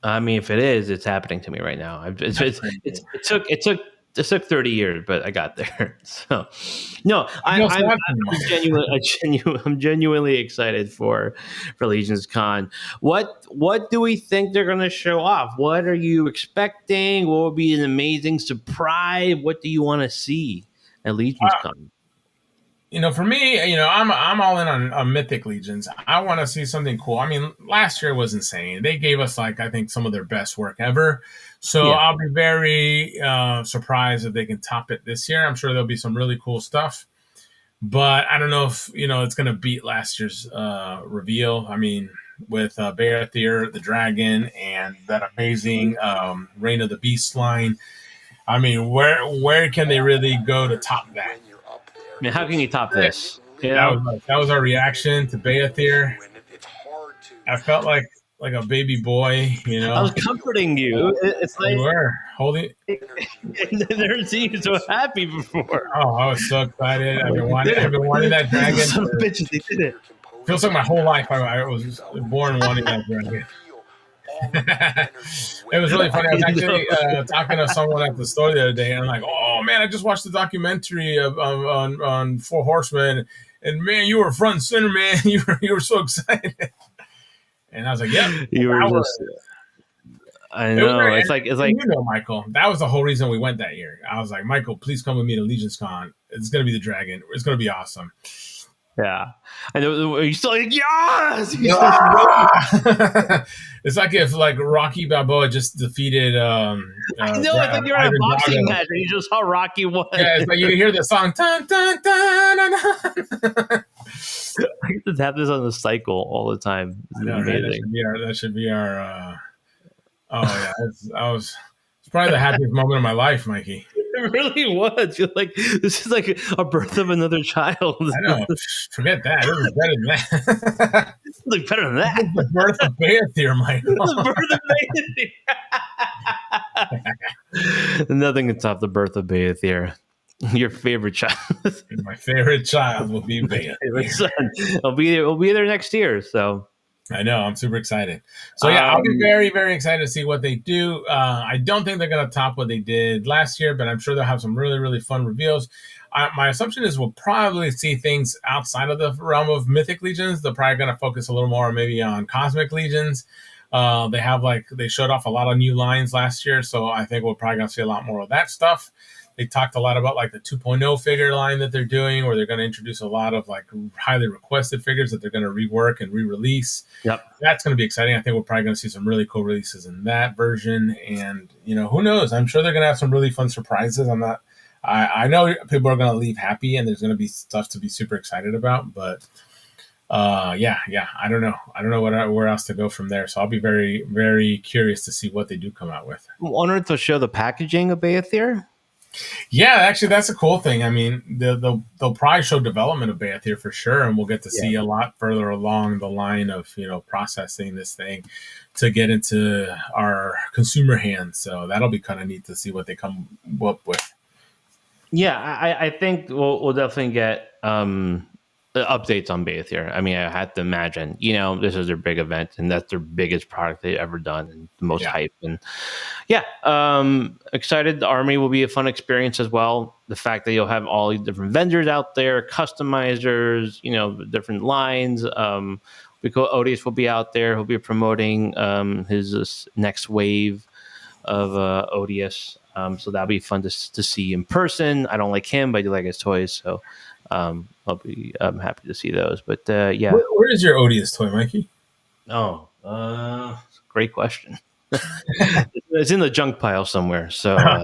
I mean, if it is, it's happening to me right now. It took 30 years, but I got there. So, no, I'm genuinely excited for Legion's Con. What do we think they're going to show off? What are you expecting? What would be an amazing surprise? What do you want to see at Legion's Con? For me, I'm all in on Mythic Legions. I want to see something cool. I mean, last year was insane. They gave us, I think, some of their best work ever. So I'll be very surprised if they can top it this year. I'm sure there'll be some really cool stuff. But I don't know if, it's going to beat last year's reveal. I mean, with Bearthier, the dragon, and that amazing Reign of the Beast line. I mean, where can they really go to top that? I mean, how can you top this? You That know, was that was our reaction to Beathir. I felt like a baby boy, you I know. was comforting you. It's We like were holding. I never seen you so happy before. Oh, I was so excited. I'm like, they did I've it. been wanting that dragon. Son of bitches, they did it. Feels like my whole life I was born wanting that dragon. It was really funny. I was I know. actually talking to someone at the store the other day, and I'm like, "Oh man, I just watched the documentary on Four Horsemen, and man, you were front and center, man. You were so excited." And I was like, "Yep, You were that was just. I it." Was know. very, It's and like you know, Michael, that was the whole reason we went that year. I was like, "Michael, please come with me to Legion's Con. It's gonna be the dragon. It's gonna be awesome." yeah. I know. You're still like yes. He starts running. Yeah. It's like if like Rocky Balboa just defeated I know. It's like you're in a Ivan boxing Drago. match and you just saw Rocky won. Yeah, it's like you hear the song dun, dun, dun, dun, dun. I just have this on the cycle all the time. It's I know, right? amazing. That should be our oh yeah, it's probably the happiest moment of my life, Mikey. It really was. You're like, this is like a birth of another child. I know. Forget that. It was better than that. It's like better than that. The birth of Beathir, Michael. The birth of Beathir. Nothing can top the birth of Beathir. Your favorite child. My favorite child will be Beathir. Son. It'll be there next year. So I know. I'm super excited. So yeah, I'll be very, very excited to see what they do. I don't think they're going to top what they did last year, but I'm sure they'll have some really, really fun reveals. My assumption is we'll probably see things outside of the realm of Mythic Legions. They're probably going to focus a little more maybe on Cosmic Legions. They showed off a lot of new lines last year, so I think we're probably going to see a lot more of that stuff. They talked a lot about like the 2.0 figure line that they're doing, where they're going to introduce a lot of like highly requested figures that they're going to rework and re-release. Yep. That's going to be exciting. I think we're probably going to see some really cool releases in that version. And, you know, who knows? I'm sure they're going to have some really fun surprises. I know people are going to leave happy and there's going to be stuff to be super excited about, but yeah. I don't know where else to go from there. So I'll be very, very curious to see what they do come out with. I'm honored to show the packaging of Beathir. Yeah, actually, that's a cool thing. I mean, they'll probably show development of Beathir for sure, and we'll get to see a lot further along the line of processing this thing to get into our consumer hands. So that'll be kind of neat to see what they come up with. Yeah, I think we'll definitely get updates on Beathir. I mean, I have to imagine, this is their big event and that's their biggest product they've ever done and the most hype. And excited. The army will be a fun experience as well. The fact that you'll have all these different vendors out there, customizers, different lines. Because Odious will be out there. He'll be promoting his next wave of Odious. So that'll be fun to see in person. I don't like him, but I do like his toys. So I'll be happy to see those. But yeah. Where is your Odious toy, Mikey? Oh, great question. It's in the junk pile somewhere. So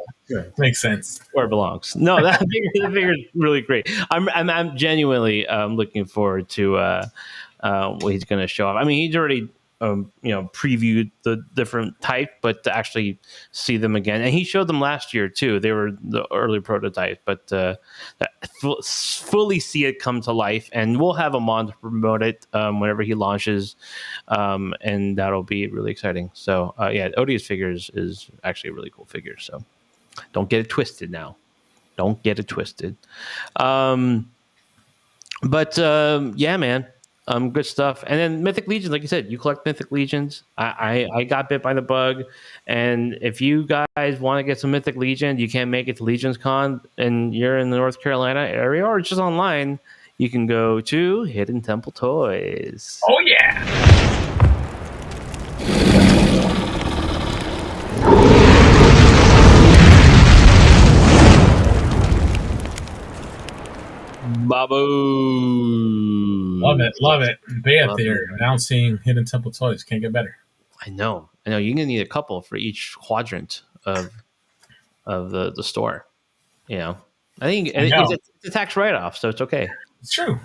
makes sense. Where it belongs. No, that figure is really great. I'm genuinely looking forward to what he's going to show off. I mean, he's already previewed the different type, but to actually see them again, and he showed them last year too. They were the early prototype, but fully see it come to life, and we'll have him on to promote it whenever he launches, and that'll be really exciting. So Odious figures is actually a really cool figure. So don't get it twisted now. Don't get it twisted. But yeah, man. Good stuff. And then Mythic Legions, like you said, you collect Mythic Legions. I got bit by the bug. And if you guys want to get some Mythic Legion, you can't make it to Legions Con and you're in the North Carolina area or just online, you can go to Hidden Temple Toys. Oh, yeah. Babu. Love it. Beathir announcing Hidden Temple Toys. Can't get better. I know. You're gonna need a couple for each quadrant of the store. I think it's a tax write-off, so it's okay. It's true.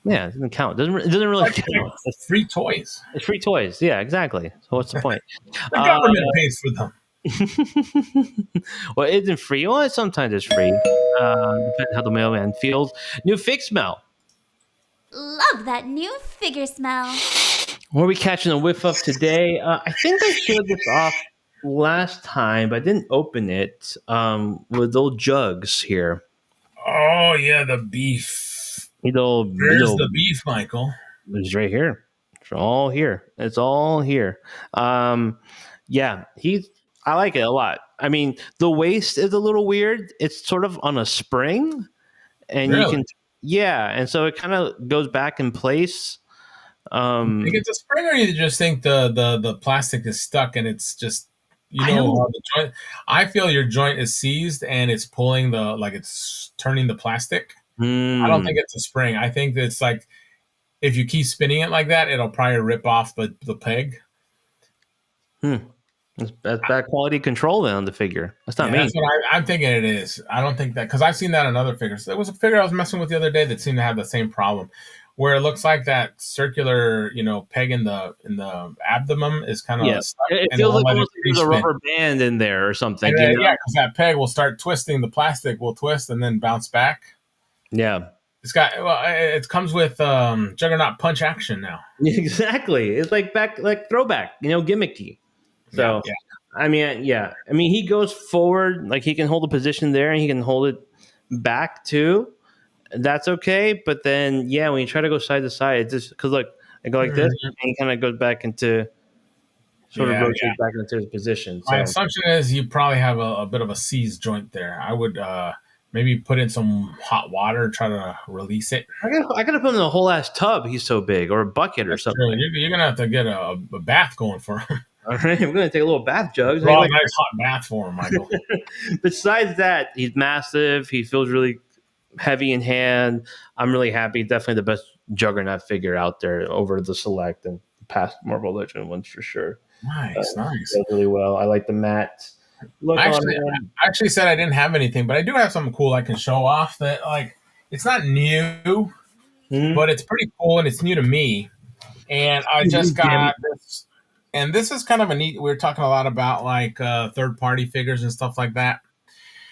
Yeah, it doesn't count. It doesn't really count. It's free toys. It's free toys. Yeah, exactly. So what's the point? The government pays for them. Well, it isn't free. Well, sometimes it's free. Depends how the mailman feels. New fig smell. Love that new figure smell. What are we catching a whiff of today? I think I showed this off last time, but I didn't open it. With old jugs here. Oh yeah, the beef. Where's the beef, Michael? It's right here. It's all here. It's all here. Yeah, I like it a lot. I mean, the waist is a little weird. It's sort of on a spring, and Really? you can, yeah, and so it kind of goes back in place. You think it's a spring, or you just think the plastic is stuck and it's just how the joint? I feel your joint is seized and it's pulling it's turning the plastic. I don't think it's a spring. I think that it's like if you keep spinning it like that, it'll probably rip off the peg. That's bad quality control then on the figure. That's not me. That's what I'm thinking it is. I don't think that, because I've seen that in other figures. There was a figure I was messing with the other day that seemed to have the same problem, where it looks like that circular, peg in the abdomen is kind of stuck. It feels like almost there's a rubber band in there or something. Yeah, because that peg will start twisting. The plastic will twist and then bounce back. Yeah. It comes with Juggernaut punch action now. Exactly. It's like throwback, gimmicky. So, yeah. I mean, he goes forward, like he can hold a position there and he can hold it back too. That's okay. But then, when you try to go side to side, it's just because I go like this and he kind of goes back into rotates back into his position. My assumption is you probably have a bit of a seized joint there. I would maybe put in some hot water, try to release it. I gotta put him in a whole ass tub. He's so big, or a bucket or something. True. You're gonna have to get a bath going for him. All right, we're gonna take a little bath jug. A nice hot bath for him, Michael. Besides that, he's massive. He feels really heavy in hand. I'm really happy. Definitely the best Juggernaut figure out there over the Select and past Marvel Legend ones for sure. Nice. Does really well. I like the matte. I actually said I didn't have anything, but I do have something cool I can show off that, it's not new, but it's pretty cool and it's new to me. And I just got this, and this is kind of a neat, we're talking a lot about third-party figures and stuff like that.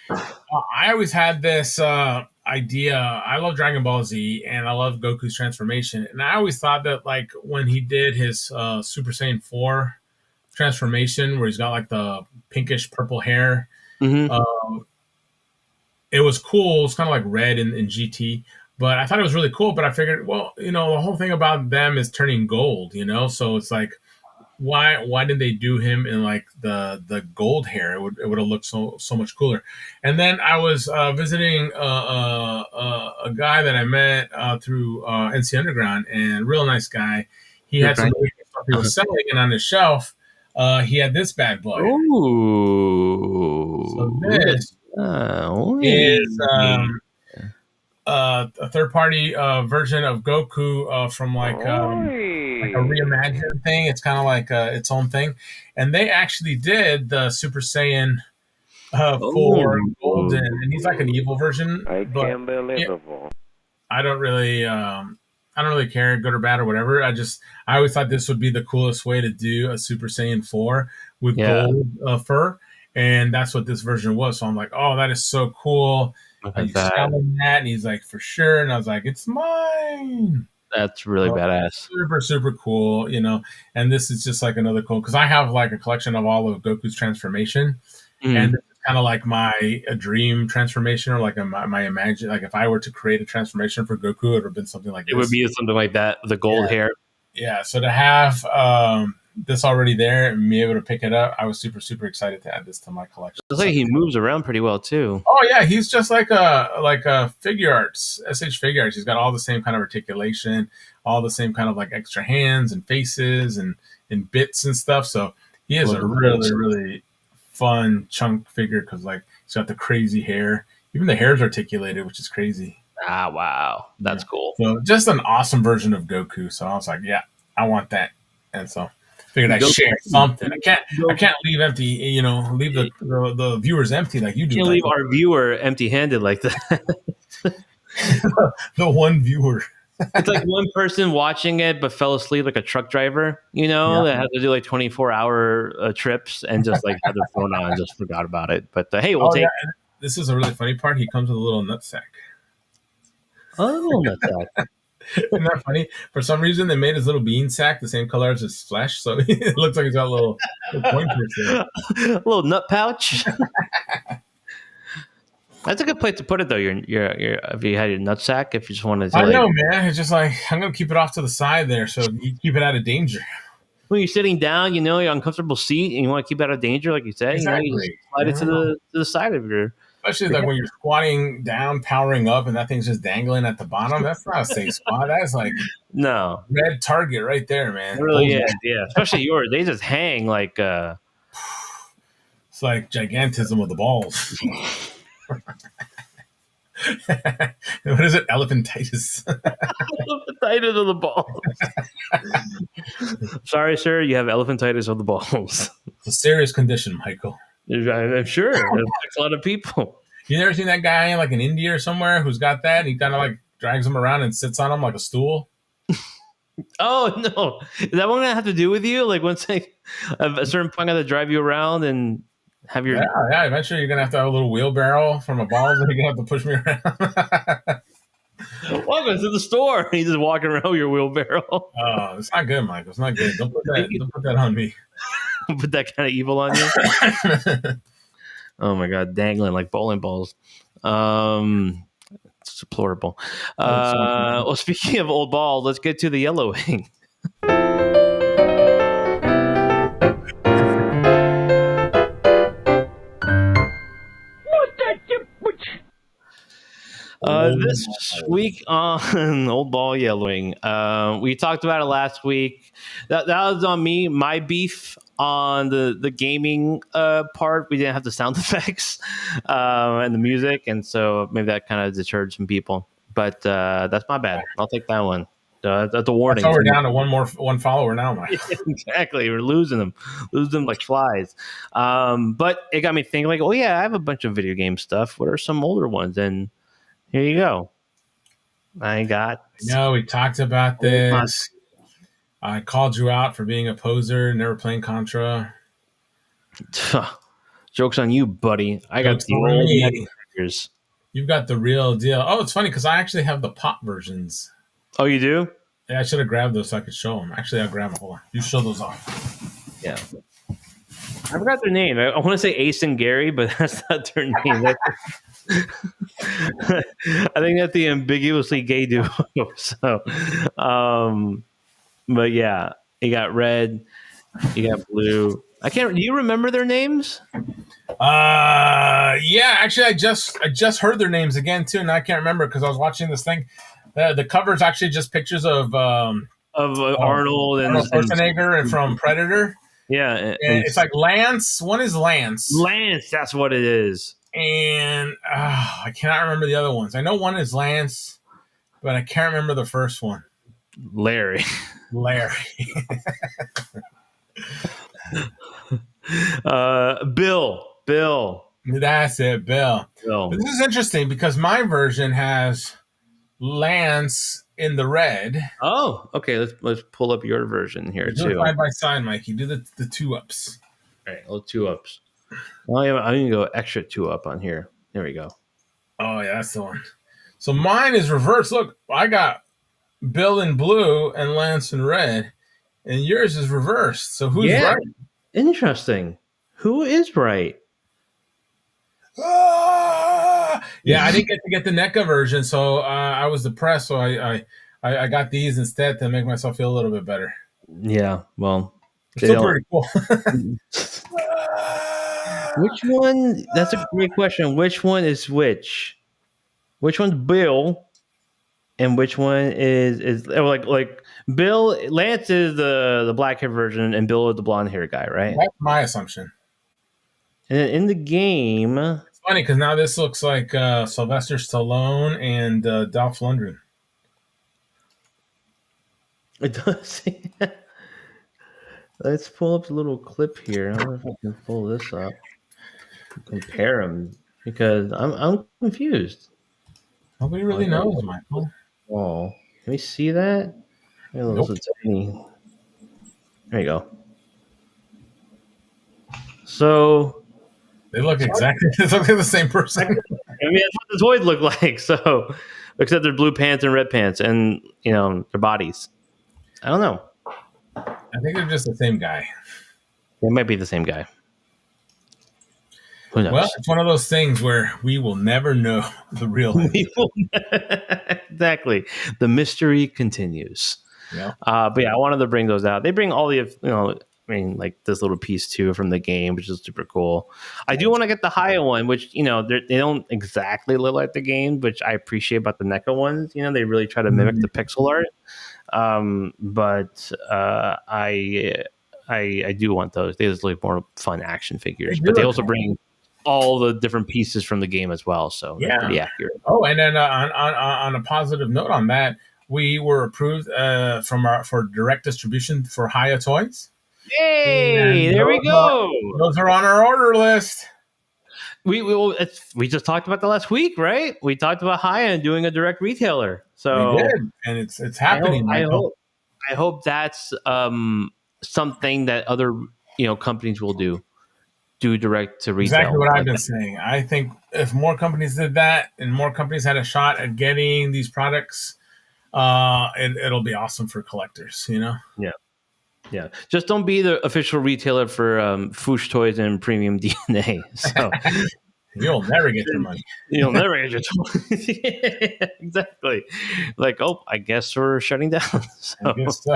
I always had this idea. I love Dragon Ball Z and I love Goku's transformation. And I always thought that when he did his Super Saiyan 4 transformation, where he's got the pinkish purple hair, it was cool. It's kind of like red in GT, but I thought it was really cool. But I figured, the whole thing about them is turning gold, so it's why did they do him in the gold hair? It would have looked so much cooler. And then I was visiting a guy that I met through NC Underground, and real nice guy. He had some really good stuff he was selling, and on his shelf he had this bad boy. Ooh. So this is a third-party version of Goku from a reimagined thing. It's kind of like its own thing, and they actually did the Super Saiyan 4 Golden, and he's like an evil version. Unbelievable. I don't really care, good or bad or whatever. I always thought this would be the coolest way to do a Super Saiyan 4 with gold fur, and that's what this version was. So I'm like, oh, that is so cool. He's selling that, and he's like, for sure. And I was like, it's mine. That's really badass. Super, super cool, And this is just another cool, because I have a collection of all of Goku's transformation, and this is kind of a dream transformation, or my imagine. If I were to create a transformation for Goku, it would have been something like this. It would be something like that, the gold hair. Yeah. So to have this already there and be able to pick it up, I was super, super excited to add this to my collection. It's like he moves around pretty well too. Oh yeah, he's just like a figure arts, SH Figure Arts. He's got all the same kind of articulation, all the same kind of extra hands and faces and bits and stuff. So he is a really, really fun chunk figure, because he's got the crazy hair. Even the hair's articulated, which is crazy. Ah, wow, that's cool. So just an awesome version of Goku. So I was like, yeah, I want that, and so figured I'd share something. I can't leave empty, leave the viewers empty like you do. Can't leave our viewer empty-handed like that. The one viewer. It's like one person watching it but fell asleep, like a truck driver, that had to do like 24-hour trips and just like had their phone on and just forgot about it. But hey, we'll take. Yeah. This is a really funny part. He comes with a little nutsack. A little nutsack. Isn't that funny? For some reason, they made his little bean sack the same color as his flesh, so it looks like he's got a little pointers there. A little nut pouch. That's a good place to put it, though. Your if you had your nutsack, if you just wanted to. I know, man. It's just like I'm gonna keep it off to the side there, so you keep it out of danger. When you're sitting down, you're uncomfortable seat, and you want to keep it out of danger, like you said. Exactly. You just slide it to the side of your. Especially like when you're squatting down, powering up, and that thing's just dangling at the bottom. That's not a safe spot. That's like red target right there, man. It really is, yeah. Especially yours, they just hang like. It's like gigantism of the balls. What is it? Elephantitis. Elephantitis of the balls. Sorry, sir. You have elephantitis of the balls. It's a serious condition, Michael. I'm sure. It affects a lot of people. You never seen that guy like in India or somewhere who's got that? And he kind of like drags him around and sits on him like a stool. Oh, no. Is that what I have to do with you? Like once at a certain point, I got to drive you around and have your. Yeah. Eventually, you're going to have a little wheelbarrow from a ball that you're going to have to push me around. Welcome to the store. You just walking around with your wheelbarrow. Oh, it's not good, Michael. It's not good. Don't put that on me. Put that kind of evil on you. Oh my God, dangling like bowling balls. It's deplorable. Well, speaking of old balls, let's get to the yellowing. This week on Old Ball Yellowing, we talked about it last week. That was on me. My beef on the gaming part, we didn't have the sound effects and the music, and so maybe that kind of deterred some people. But that's my bad. I'll take that one. That's a warning. So we're down to one follower now, Mike. Exactly. We're losing them like flies. But it got me thinking, like, oh yeah, I have a bunch of video game stuff. What are some older ones? And here you go. We talked about this. I called you out for being a poser, never playing Contra. Joke's on you, buddy. I got the old figures. You've got the real deal. Oh, it's funny because I actually have the pop versions. Oh, you do? Yeah, I should have grabbed those so I could show them. Actually, I'll grab them. Hold on. You show those off. Yeah. I forgot their name. I want to say Ace and Gary, but that's not their name. I think that's the ambiguously gay duo. So, but yeah, you got red, you got blue. Do you remember their names? Yeah, actually, I just heard their names again too, and I can't remember because I was watching this thing. The cover is actually just pictures of Arnold and Schwarzenegger and from Predator. Yeah, and it's like Lance. One is Lance. Lance, that's what it is. And I cannot remember the other ones. I know one is Lance, but I can't remember the first one. Larry. Bill. That's it, Bill. But this is interesting because my version has Lance in the red. Oh, okay. Let's pull up your version here too. Side by side, Mike. You do the 2-ups. All right, little 2-ups. I'm gonna go extra 2-up on here. There we go. Oh yeah, that's the one. So mine is reversed. Look, I got Bill in blue and Lance in red, and yours is reversed. So who's right? Interesting. Who is right? Yeah, I didn't get the NECA version, so I was depressed. So I got these instead to make myself feel a little bit better. Yeah, well, it's still pretty cool. Which one? That's a great question. Which one is which? Which one's Bill, and which one is like Bill? Lance is the black hair version, and Bill is the blonde hair guy, right? That's my assumption. And then in the game, it's funny because now this looks like Sylvester Stallone and Dolph Lundgren. It does. Let's pull up a little clip here. I don't know if I can pull this up. Compare them because I'm confused. Nobody really knows, Michael. Oh, Can we see that? Nope. Tiny. There you go. So They look exactly they look like the same person. I mean, that's what the toys look like. So, except they're blue pants and red pants, and their bodies. I don't know. I think they're just the same guy. They might be the same guy. Who knows? Well, it's one of those things where we will never know the real answer. Exactly. The mystery continues. Yeah. But yeah, I wanted to bring those out. They bring all the, like this little piece too from the game, which is super cool. I do want to get the Haya one, which, they don't exactly look like the game, which I appreciate about the NECA ones. They really try to mimic the pixel art. But I do want those. They just look more fun action figures, but they also bring all the different pieces from the game as well. So they're pretty accurate. Oh, and then on a positive note on that, we were approved for direct distribution for Haya Toys. Hey, there we go. Those are on our order list. We just talked about the last week, right? We talked about Haya and doing a direct retailer. So we did, and it's happening. I hope that's something that other companies will do direct to retail. Exactly what I've been saying. I think if more companies did that and more companies had a shot at getting these products, it'll be awesome for collectors. Yeah. Just don't be the official retailer for FWOOSH Toys and Premium DNA. So you'll never get your money. You'll never get your toys. Yeah, exactly. Like, I guess we're shutting down. So. I guess so.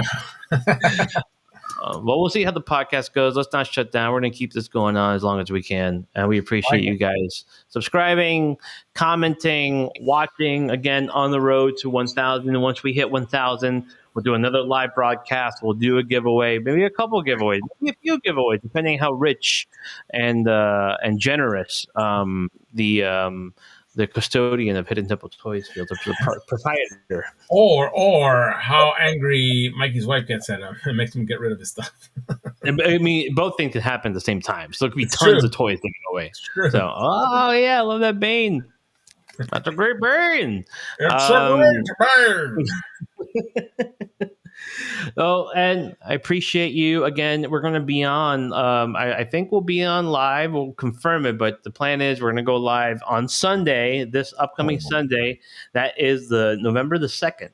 Well, we'll see how the podcast goes. Let's not shut down. We're going to keep this going on as long as we can. And we appreciate you guys subscribing, commenting, watching. Again, on the road to 1,000. And once we hit 1,000, we'll do another live broadcast. We'll do a giveaway, maybe a couple giveaways, maybe a few giveaways, depending how rich and generous the custodian of Hidden Temple Toys feels, the proprietor. Or how angry Mikey's wife gets at him and makes him get rid of his stuff. I mean, both things can happen at the same time. So there could be tons of toys taken away. So, I love that Bane. That's a great Bane. It's a great Bane. Oh, and I appreciate you. Again, we're going to be on. I think we'll be on live. We'll confirm it, but the plan is we're going to go live on Sunday, this upcoming Sunday. That is the November the 2nd.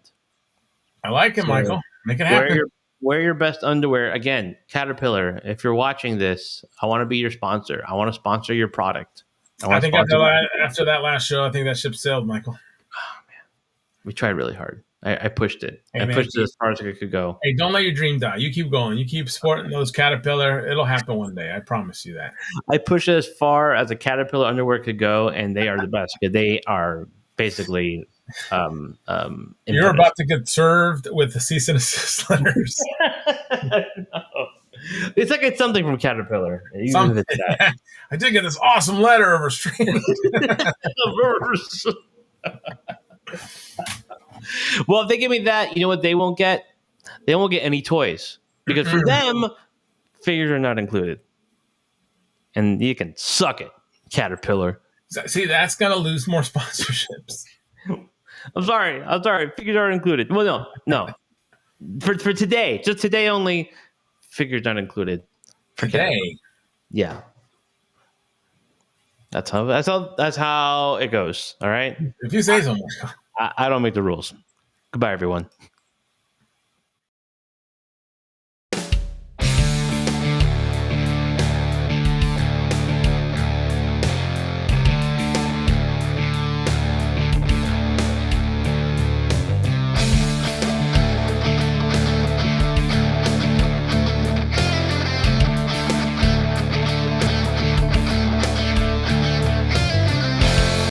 I like it, Michael. Make it happen. Wear your best underwear. Again, Caterpillar, if you're watching this, I want to be your sponsor. I want to sponsor your product. I think after that last show, I think that ship sailed, Michael. Oh, man. We tried really hard. I pushed it. I pushed it as far as it could go. Hey, don't let your dream die. You keep going. You keep sporting those Caterpillar. It'll happen one day. I promise you that. I pushed it as far as a Caterpillar underwear could go, and they are the best. They are basically you're about to get served with the cease and desist letters. No. It's like it's something from Caterpillar. I did get this awesome letter of restraint. Well, if they give me that, you know what they won't get? They won't get any toys. Because for them, figures are not included. And you can suck it, Caterpillar. See, that's going to lose more sponsorships. I'm sorry. Figures aren't included. Well, no. For today, just today only, figures not included. For today? Yeah. That's how it goes. All right. If you say so. I don't make the rules. Goodbye, everyone.